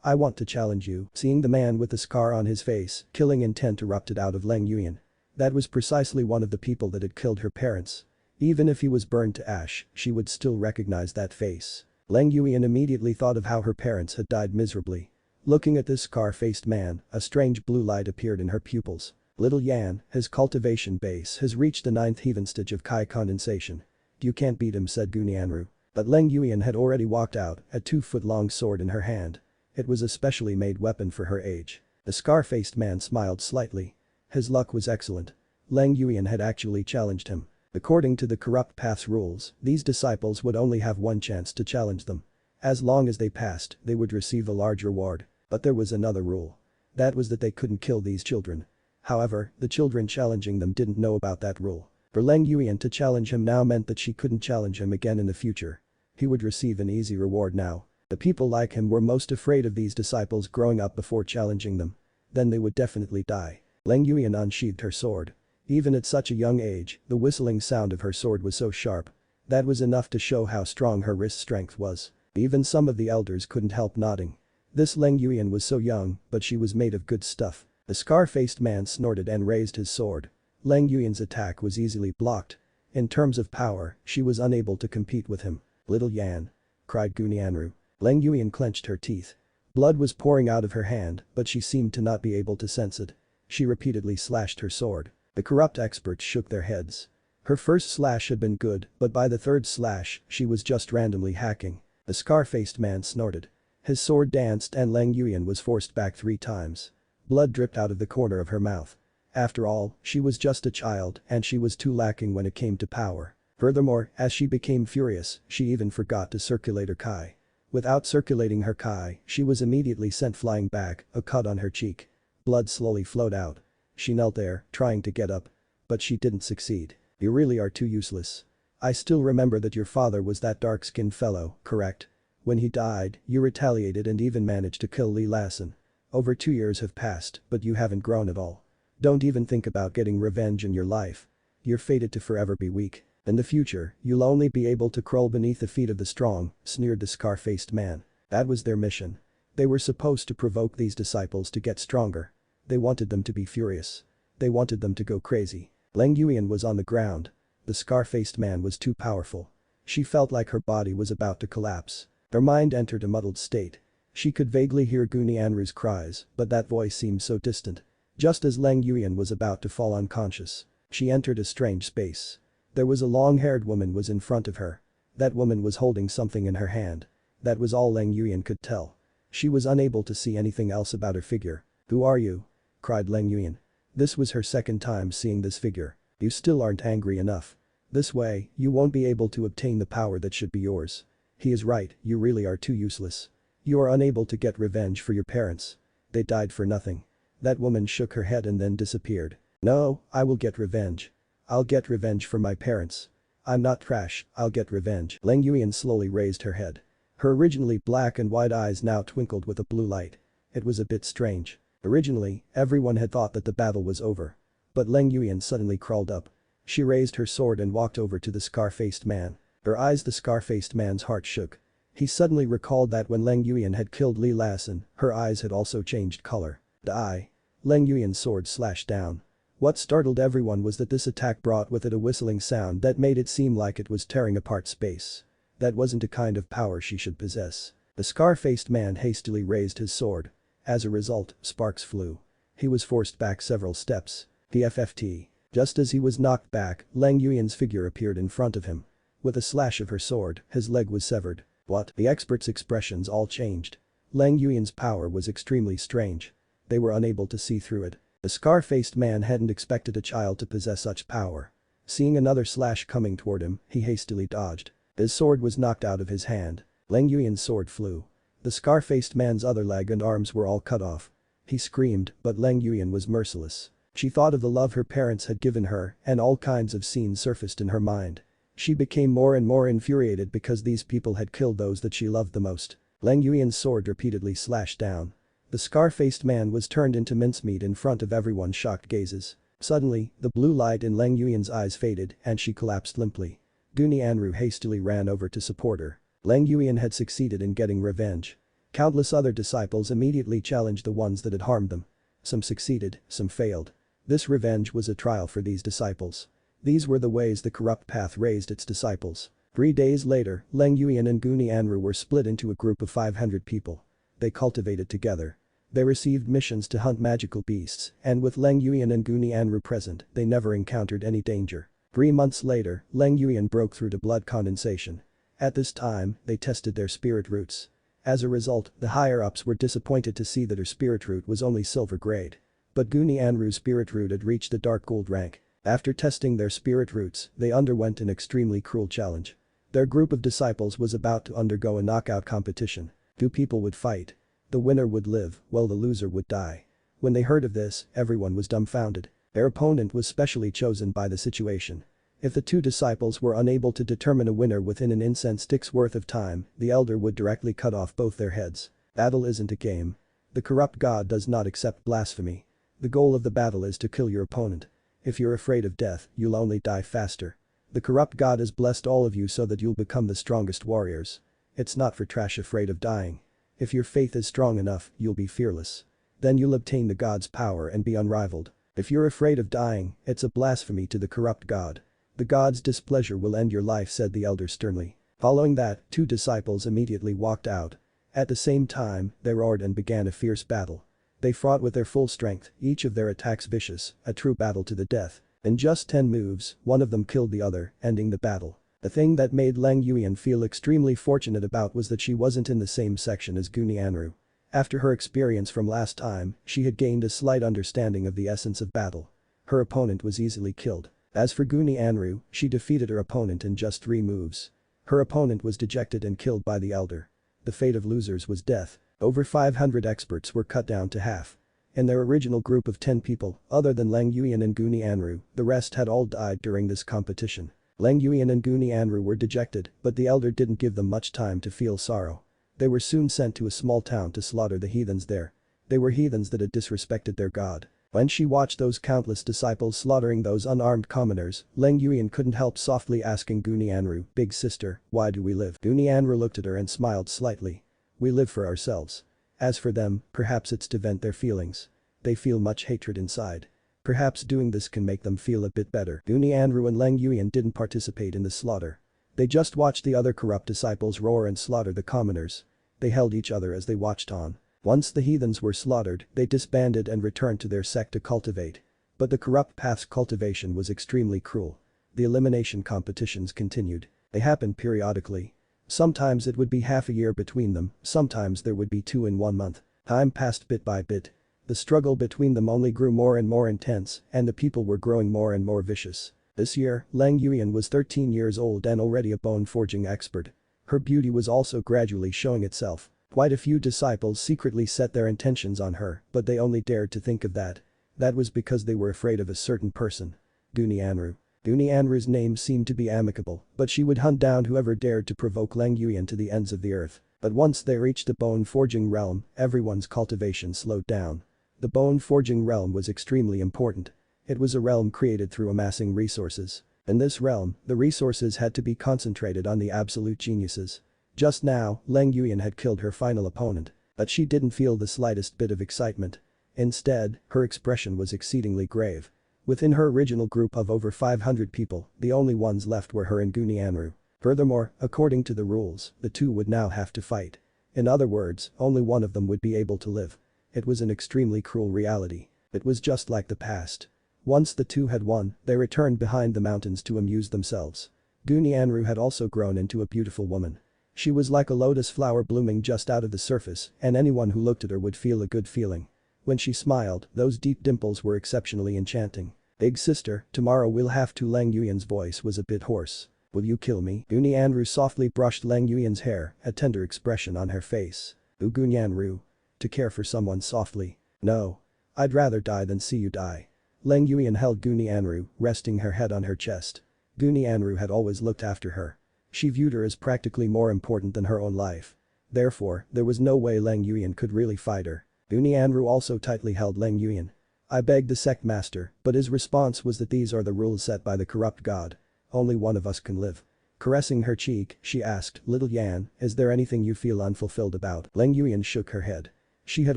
I want to challenge you. Seeing the man with the scar on his face, killing intent erupted out of Leng Yuan. That was precisely one of the people that had killed her parents. Even if he was burned to ash, she would still recognize that face. Leng Yuan immediately thought of how her parents had died miserably. Looking at this scar-faced man, a strange blue light appeared in her pupils. Little Yan, his cultivation base has reached the 9th heaven stage of Kai condensation. You can't beat him, said Gunianru. But Leng Yuan had already walked out, a 2-foot-long sword in her hand. It was a specially made weapon for her age. The scar-faced man smiled slightly. His luck was excellent. Leng Yuan had actually challenged him. According to the corrupt path's rules, these disciples would only have one chance to challenge them. As long as they passed, they would receive a large reward. But there was another rule. That was that they couldn't kill these children. However, the children challenging them didn't know about that rule. For Leng Yuan to challenge him now meant that she couldn't challenge him again in the future. He would receive an easy reward now. The people like him were most afraid of these disciples growing up before challenging them. Then they would definitely die. Leng Yuan unsheathed her sword. Even at such a young age, the whistling sound of her sword was so sharp. That was enough to show how strong her wrist strength was. Even some of the elders couldn't help nodding. This Leng Yuan was so young, but she was made of good stuff. The scar-faced man snorted and raised his sword. Leng Yuan's attack was easily blocked. In terms of power, she was unable to compete with him. Little Yan, cried Gunianru. Leng Yuan clenched her teeth. Blood was pouring out of her hand, but she seemed to not be able to sense it. She repeatedly slashed her sword. The corrupt experts shook their heads. Her first slash had been good, but by the third slash, she was just randomly hacking. The scar-faced man snorted. His sword danced and Leng Yuan was forced back 3 times. Blood dripped out of the corner of her mouth. After all, she was just a child and she was too lacking when it came to power. Furthermore, as she became furious, she even forgot to circulate her Kai. Without circulating her Kai, she was immediately sent flying back, a cut on her cheek. Blood slowly flowed out. She knelt there, trying to get up. But she didn't succeed. You really are too useless. I still remember that your father was that dark-skinned fellow, correct? When he died, you retaliated and even managed to kill Li Lassen. Over 2 years have passed, but you haven't grown at all. Don't even think about getting revenge in your life. You're fated to forever be weak. In the future, you'll only be able to crawl beneath the feet of the strong, sneered the scar-faced man. That was their mission. They were supposed to provoke these disciples to get stronger. They wanted them to be furious. They wanted them to go crazy. Leng Yuan was on the ground. The scar-faced man was too powerful. She felt like her body was about to collapse. Her mind entered a muddled state. She could vaguely hear Gunianru's cries, but that voice seemed so distant. Just as Leng Yuan was about to fall unconscious, she entered a strange space. There was a long-haired woman was in front of her. That woman was holding something in her hand. That was all Leng Yuan could tell. She was unable to see anything else about her figure. Who are you? Cried Leng Yuan. This was her second time seeing this figure. You still aren't angry enough. This way, you won't be able to obtain the power that should be yours. He is right, you really are too useless. You are unable to get revenge for your parents. They died for nothing. That woman shook her head and then disappeared. No, I will get revenge. I'll get revenge for my parents. I'm not trash, I'll get revenge. Leng Yuan slowly raised her head. Her originally black and white eyes now twinkled with a blue light. It was a bit strange. Originally, everyone had thought that the battle was over. But Leng Yuan suddenly crawled up. She raised her sword and walked over to the scar-faced man. Her eyes, the scar-faced man's heart shook. He suddenly recalled that when Leng Yuan had killed Li Lassen, her eyes had also changed color. Die. Leng Yuan's sword slashed down. What startled everyone was that this attack brought with it a whistling sound that made it seem like it was tearing apart space. That wasn't a kind of power she should possess. The scar-faced man hastily raised his sword. As a result, sparks flew. He was forced back several steps. PFFT. Just as he was knocked back, Lang Yuyan's figure appeared in front of him. With a slash of her sword, his leg was severed. What? The experts' expressions all changed. Lang Yuyan's power was extremely strange. They were unable to see through it. The scar-faced man hadn't expected a child to possess such power. Seeing another slash coming toward him, he hastily dodged. His sword was knocked out of his hand. Lang Yuyan's sword flew. The scar-faced man's other leg and arms were all cut off. He screamed, but Lang Yuyan was merciless. She thought of the love her parents had given her, and all kinds of scenes surfaced in her mind. She became more and more infuriated because these people had killed those that she loved the most. Lang Yuyan's sword repeatedly slashed down. The scar-faced man was turned into mincemeat in front of everyone's shocked gazes. Suddenly, the blue light in Lang Yuyan's eyes faded and she collapsed limply. Goonie Anru hastily ran over to support her. Lang Yuyan had succeeded in getting revenge. Countless other disciples immediately challenged the ones that had harmed them. Some succeeded, some failed. This revenge was a trial for these disciples. These were the ways the corrupt path raised its disciples. 3 days later, Lang Yuyan and Goonie Anru were split into a group of 500 people. They cultivated together. They received missions to hunt magical beasts, and with Lang Yuyan and Goonie Anru present, they never encountered any danger. 3 months later, Lang Yuyan broke through to blood condensation. At this time, they tested their spirit roots. As a result, the higher-ups were disappointed to see that her spirit root was only silver grade. But Goonie Anru's spirit root had reached the dark gold rank. After testing their spirit roots, they underwent an extremely cruel challenge. Their group of disciples was about to undergo a knockout competition. 2 people would fight. The winner would live, while the loser would die. When they heard of this, everyone was dumbfounded. Their opponent was specially chosen by the situation. If the 2 disciples were unable to determine a winner within an incense stick's worth of time, the elder would directly cut off both their heads. Battle isn't a game. The corrupt god does not accept blasphemy. The goal of the battle is to kill your opponent. If you're afraid of death, you'll only die faster. The corrupt god has blessed all of you so that you'll become the strongest warriors. It's not for trash afraid of dying. If your faith is strong enough, you'll be fearless. Then you'll obtain the god's power and be unrivaled. If you're afraid of dying, it's a blasphemy to the corrupt god. The god's displeasure will end your life, said the elder sternly. Following that, 2 disciples immediately walked out. At the same time, they roared and began a fierce battle. They fought with their full strength, each of their attacks vicious, a true battle to the death. In just 10 moves, one of them killed the other, ending the battle. The thing that made Lang Yuyan feel extremely fortunate about was that she wasn't in the same section as Goonie Anru. After her experience from last time, she had gained a slight understanding of the essence of battle. Her opponent was easily killed. As for Goonie Anru, she defeated her opponent in just 3 moves. Her opponent was dejected and killed by the elder. The fate of losers was death. Over 500 experts were cut down to half. In their original group of 10 people, other than Lang Yuyan and Goonie Anru, the rest had all died during this competition. Lang Yuyan and Goonie Anru were dejected, but the elder didn't give them much time to feel sorrow. They were soon sent to a small town to slaughter the heathens there. They were heathens that had disrespected their god. When she watched those countless disciples slaughtering those unarmed commoners, Lang Yuyan couldn't help softly asking Goonie Anru, "Big sister, why do we live?" Goonie Anru looked at her and smiled slightly. "We live for ourselves. As for them, perhaps it's to vent their feelings. They feel much hatred inside. Perhaps doing this can make them feel a bit better." Goonie Anru and Lang Yuyan didn't participate in the slaughter. They just watched the other corrupt disciples roar and slaughter the commoners. They held each other as they watched on. Once the heathens were slaughtered, they disbanded and returned to their sect to cultivate. But the corrupt path's cultivation was extremely cruel. The elimination competitions continued. They happened periodically. Sometimes it would be half a year between them, sometimes there would be 2 in 1 month. Time passed bit by bit. The struggle between them only grew more and more intense, and the people were growing more and more vicious. This year, Lang Yuyan was 13 years old and already a bone-forging expert. Her beauty was also gradually showing itself. Quite a few disciples secretly set their intentions on her, but they only dared to think of that. That was because they were afraid of a certain person. Goonie Anru. Goonie Anru's name seemed to be amicable, but she would hunt down whoever dared to provoke Lang Yuyan to the ends of the earth. But once they reached the bone-forging realm, everyone's cultivation slowed down. The bone-forging realm was extremely important. It was a realm created through amassing resources. In this realm, the resources had to be concentrated on the absolute geniuses. Just now, Lang Yuyan had killed her final opponent, but she didn't feel the slightest bit of excitement. Instead, her expression was exceedingly grave. Within her original group of over 500 people, the only ones left were her and Goonie Anru. Furthermore, according to the rules, the 2 would now have to fight. In other words, only one of them would be able to live. It was an extremely cruel reality. It was just like the past. Once the two had won, they returned behind the mountains to amuse themselves. Guni Anru had also grown into a beautiful woman. She was like a lotus flower blooming just out of the surface, and anyone who looked at her would feel a good feeling. When she smiled, those deep dimples were exceptionally enchanting. "Big sister, tomorrow we'll have to." Lang Yuyan's voice was a bit hoarse. "Will you kill me?" Guni Anru softly brushed Lang Yuyan's hair, a tender expression on her face. Guni Anru. To care for someone softly. No. I'd rather die than see you die. Lang Yuyan held Guni Anru, resting her head on her chest. Guni Anru had always looked after her. She viewed her as practically more important than her own life. Therefore, there was no way Lang Yuyan could really fight her. Guni Anru also tightly held Lang Yuyan. "I begged the sect master, but his response was that these are the rules set by the corrupt god. Only one of us can live." Caressing her cheek, she asked, "Little Yan, is there anything you feel unfulfilled about?" Lang Yuyan shook her head. She had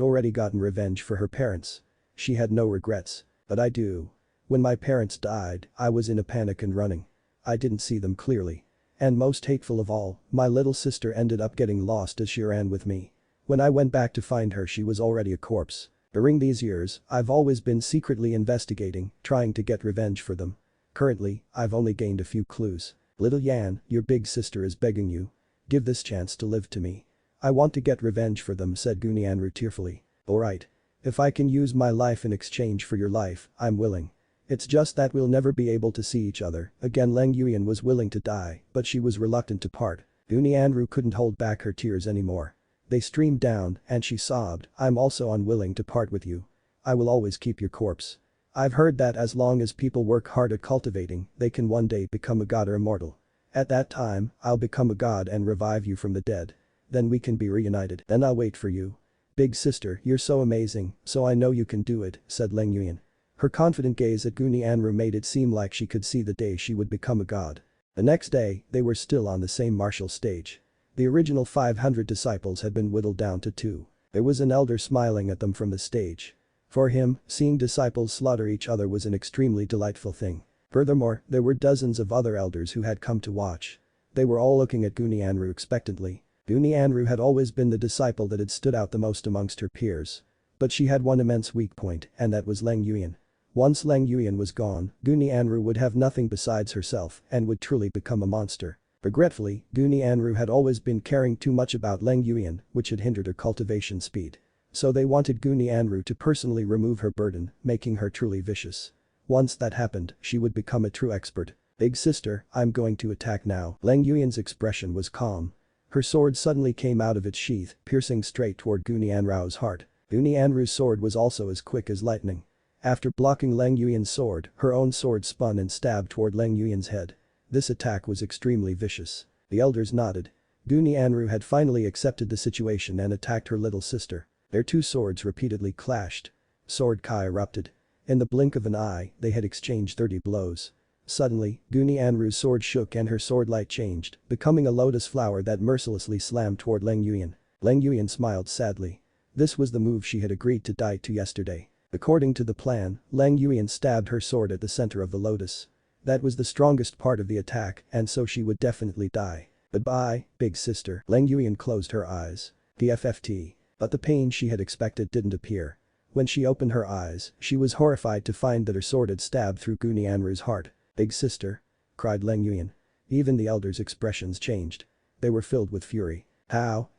already gotten revenge for her parents. She had no regrets. "But I do. When my parents died, I was in a panic and running. I didn't see them clearly. And most hateful of all, my little sister ended up getting lost as she ran with me. When I went back to find her, she was already a corpse. During these years, I've always been secretly investigating, trying to get revenge for them. Currently, I've only gained a few clues. Little Yan, your big sister is begging you. Give this chance to live to me. I want to get revenge for them," said Guni Anru tearfully. "Alright. If I can use my life in exchange for your life, I'm willing. It's just that we'll never be able to see each other again." Lang Yuyan was willing to die, but she was reluctant to part. Guni Anru couldn't hold back her tears anymore. They streamed down, and she sobbed, "I'm also unwilling to part with you. I will always keep your corpse. I've heard that as long as people work hard at cultivating, they can one day become a god or immortal. At that time, I'll become a god and revive you from the dead. Then we can be reunited. Then I'll wait for you." "Big sister, you're so amazing, so I know you can do it," said Lang Yuyan. Her confident gaze at Guni Anru made it seem like she could see the day she would become a god. The next day, they were still on the same martial stage. The original 500 disciples had been whittled down to 2. There was an elder smiling at them from the stage. For him, seeing disciples slaughter each other was an extremely delightful thing. Furthermore, there were dozens of other elders who had come to watch. They were all looking at Guni Anru expectantly. Guni Anru had always been the disciple that had stood out the most amongst her peers. But she had one immense weak point, and that was Lang Yuyan. Once Lang Yuyan was gone, Guni Anru would have nothing besides herself and would truly become a monster. Regretfully, Guni Anru had always been caring too much about Lang Yuyan, which had hindered her cultivation speed. So they wanted Guni Anru to personally remove her burden, making her truly vicious. Once that happened, she would become a true expert. "Big sister, I'm going to attack now." Lang Yuyan's expression was calm. Her sword suddenly came out of its sheath, piercing straight toward Guni Anru's heart. Guni Anru's sword was also as quick as lightning. After blocking Lang Yuyan's sword, her own sword spun and stabbed toward Lang Yuyan's head. This attack was extremely vicious. The elders nodded. Guni Anru had finally accepted the situation and attacked her little sister. Their two swords repeatedly clashed. Sword Kai erupted. In the blink of an eye, they had exchanged 30 blows. Suddenly, Guni Anru's sword shook and her sword light changed, becoming a lotus flower that mercilessly slammed toward Lang Yuyan. Lang Yuyan smiled sadly. This was the move she had agreed to die to yesterday. According to the plan, Lang Yuyan stabbed her sword at the center of the lotus. That was the strongest part of the attack, and so she would definitely die. "Goodbye, big sister." Lang Yuyan closed her eyes. PFFT. But the pain she had expected didn't appear. When she opened her eyes, she was horrified to find that her sword had stabbed through Guni Anru's heart. "Big sister?" cried Lang Yuyan. Even the elders' expressions changed. They were filled with fury. How?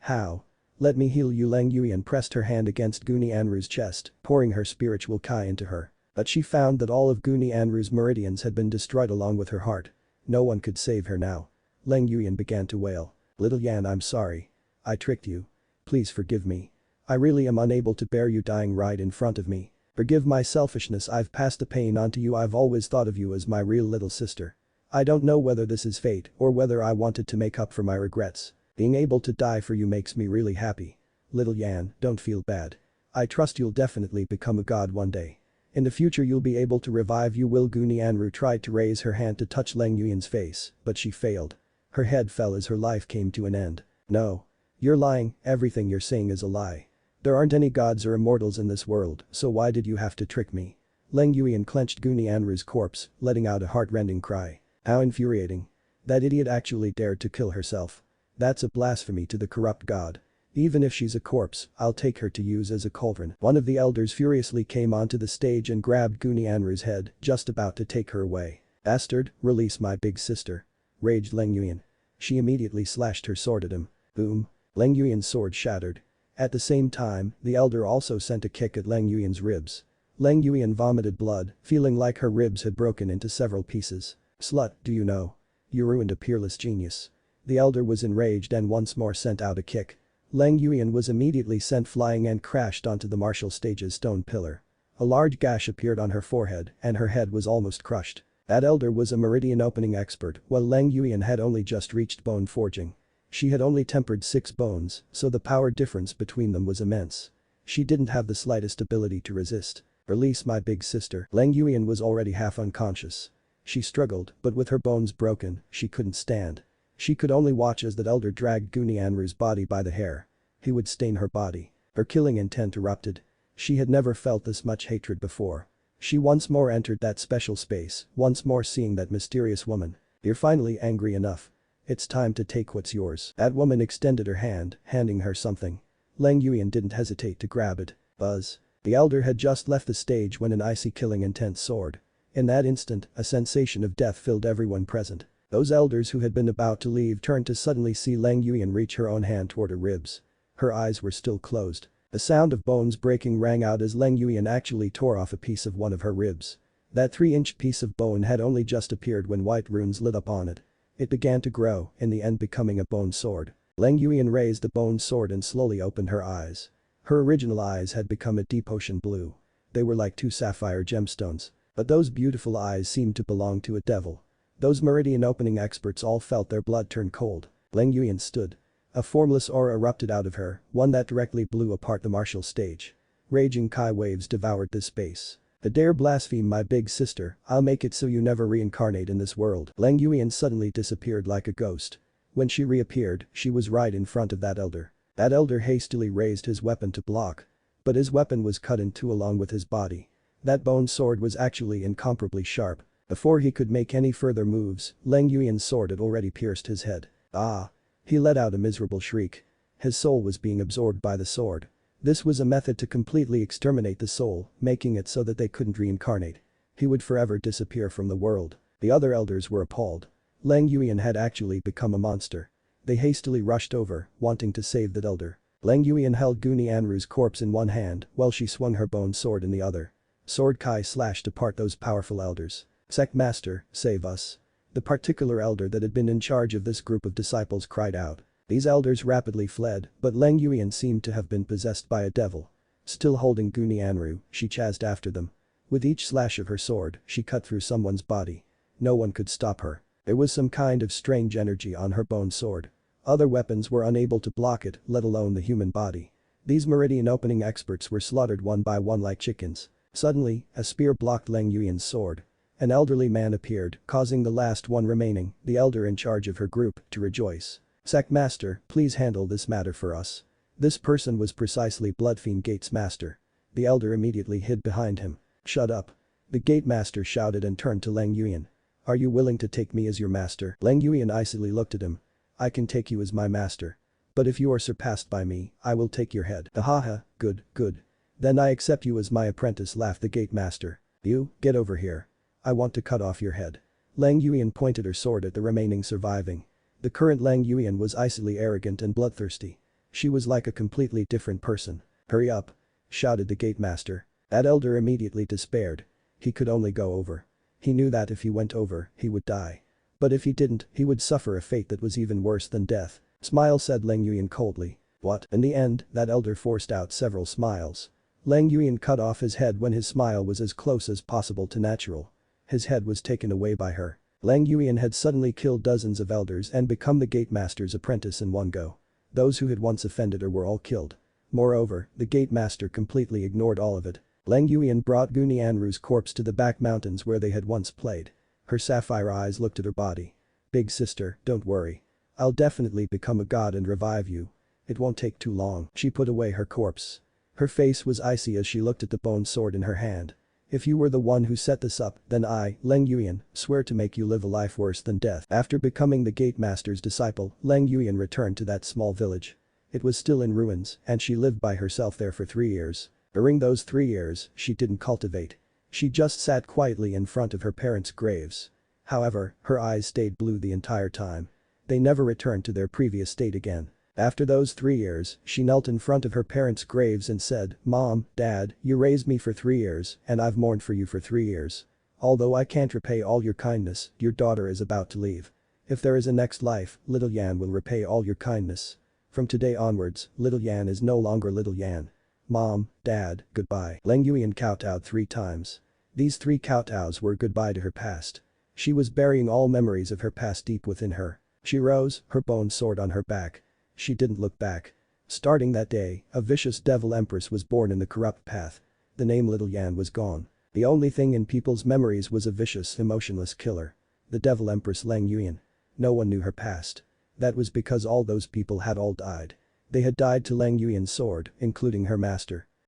Let me heal you." Lang Yuyan pressed her hand against Guni Anru's chest, pouring her spiritual Kai into her. But she found that all of Guni Anru's meridians had been destroyed along with her heart. No one could save her now. Lang Yuyan began to wail. "Little Yan, I'm sorry. I tricked you. Please forgive me. I really am unable to bear you dying right in front of me. Forgive my selfishness. I've passed the pain on to you. I've always thought of you as my real little sister. I don't know whether this is fate or whether I wanted to make up for my regrets. Being able to die for you makes me really happy. Little Yan, don't feel bad. I trust you'll definitely become a god one day. In the future you'll be able to revive you will." Guni Anru tried to raise her hand to touch Lang Yuyan's face, but she failed. Her head fell as her life came to an end. "No. You're lying, everything you're saying is a lie. There aren't any gods or immortals in this world, so why did you have to trick me?" Lang Yuyan clenched Guni Anru's corpse, letting out a heart-rending cry. How infuriating. That idiot actually dared to kill herself. That's a blasphemy to the corrupt god. Even if she's a corpse, I'll take her to use as a cauldron. One of the elders furiously came onto the stage and grabbed Goonie Anru's head, just about to take her away. Bastard, release my big sister. Raged Leng Yuan. She immediately slashed her sword at him. Boom. Leng Yuan's sword shattered. At the same time, the elder also sent a kick at Leng Yuan's ribs. Leng Yuan vomited blood, feeling like her ribs had broken into several pieces. Slut, do you know? You ruined a peerless genius. The elder was enraged and once more sent out a kick. Leng Yuan was immediately sent flying and crashed onto the martial stage's stone pillar. A large gash appeared on her forehead and her head was almost crushed. That elder was a meridian opening expert while Leng Yuan had only just reached bone forging. She had only tempered 6 bones, so the power difference between them was immense. She didn't have the slightest ability to resist. Release my big sister. Leng Yuan was already half unconscious. She struggled, but with her bones broken, she couldn't stand. She could only watch as that elder dragged Goonie Anru's body by the hair. He would stain her body. Her killing intent erupted. She had never felt this much hatred before. She once more entered that special space, once more seeing that mysterious woman. You're finally angry enough. It's time to take what's yours. That woman extended her hand, handing her something. Leng Yuan didn't hesitate to grab it. Buzz. The elder had just left the stage when an icy killing intent soared. In that instant, a sensation of death filled everyone present. Those elders who had been about to leave turned to suddenly see Leng Yuan reach her own hand toward her ribs. Her eyes were still closed. The sound of bones breaking rang out as Leng Yuan actually tore off a piece of one of her ribs. That 3-inch piece of bone had only just appeared when white runes lit up on it. It began to grow, in the end becoming a bone sword. Leng Yuan raised the bone sword and slowly opened her eyes. Her original eyes had become a deep ocean blue. They were like 2 sapphire gemstones. But those beautiful eyes seemed to belong to a devil. Those meridian opening experts all felt their blood turn cold. Leng Yuan stood. A formless aura erupted out of her, one that directly blew apart the martial stage. Raging Kai waves devoured this space. Dare blaspheme my big sister, I'll make it so you never reincarnate in this world. Leng Yuan suddenly disappeared like a ghost. When she reappeared, she was right in front of that elder. That elder hastily raised his weapon to block. But his weapon was cut in 2 along with his body. That bone sword was actually incomparably sharp. Before he could make any further moves, Leng Yuan's sword had already pierced his head. Ah! He let out a miserable shriek. His soul was being absorbed by the sword. This was a method to completely exterminate the soul, making it so that they couldn't reincarnate. He would forever disappear from the world. The other elders were appalled. Leng Yuan had actually become a monster. They hastily rushed over, wanting to save that elder. Leng Yuan held Goonie Anru's corpse in one hand while she swung her bone sword in the other. Sword Kai slashed apart those powerful elders. Sect Master, save us. The particular elder that had been in charge of this group of disciples cried out. These elders rapidly fled, but Leng Yuan seemed to have been possessed by a devil. Still holding Goonie Anru, she chased after them. With each slash of her sword, she cut through someone's body. No one could stop her. There was some kind of strange energy on her bone sword. Other weapons were unable to block it, let alone the human body. These meridian opening experts were slaughtered one by one like chickens. Suddenly, a spear blocked Leng Yuan's sword. An elderly man appeared, causing the last one remaining, the elder in charge of her group, to rejoice. Sect Master, please handle this matter for us. This person was precisely Bloodfiend Gate's master. The elder immediately hid behind him. Shut up. The Gate Master shouted and turned to Leng Yuan. Are you willing to take me as your master? Leng Yuan icily looked at him. I can take you as my master. But if you are surpassed by me, I will take your head. Ahaha, good, good. Then I accept you as my apprentice, laughed the Gate Master. You, get over here. I want to cut off your head. Leng Yuan pointed her sword at the remaining surviving. The current Leng Yuan was icily arrogant and bloodthirsty. She was like a completely different person. Hurry up! Shouted the Gate Master. That elder immediately despaired. He could only go over. He knew that if he went over, he would die. But if he didn't, he would suffer a fate that was even worse than death. Smile, said Leng Yuan coldly. What? In the end, that elder forced out several smiles. Leng Yuan cut off his head when his smile was as close as possible to natural. His head was taken away by her. Leng Yuan had suddenly killed dozens of elders and become the Gate Master's apprentice in one go. Those who had once offended her were all killed. Moreover, the Gate Master completely ignored all of it. Leng Yuan brought Goonie Anru's corpse to the back mountains where they had once played. Her sapphire eyes looked at her body. Big sister, don't worry. I'll definitely become a god and revive you. It won't take too long. She put away her corpse. Her face was icy as she looked at the bone sword in her hand. If you were the one who set this up, then I, Leng Yuan, swear to make you live a life worse than death. After becoming the Gate Master's disciple, Leng Yuan returned to that small village. It was still in ruins and she lived by herself there for 3 years. During those 3 years, she didn't cultivate. She just sat quietly in front of her parents' graves. However, her eyes stayed blue the entire time. They never returned to their previous state again. After those 3 years, she knelt in front of her parents' graves and said, "Mom, Dad, you raised me for 3 years and I've mourned for you for 3 years. Although I can't repay all your kindness, your daughter is about to leave. If there is a next life, little Yan will repay all your kindness. From today onwards, little Yan is no longer little Yan. Mom, Dad, goodbye." Leng Yuyan kowtowed 3 times. These 3 kowtows were goodbye to her past. She was burying all memories of her past deep within her. She rose, her bones soared on her back. She didn't look back. Starting that day, a vicious devil empress was born in the corrupt path. The name Little Yan was gone. The only thing in people's memories was a vicious, emotionless killer. The devil empress Leng Yuyan. No one knew her past. That was because all those people had all died. They had died to Leng Yuyan's sword, including her master.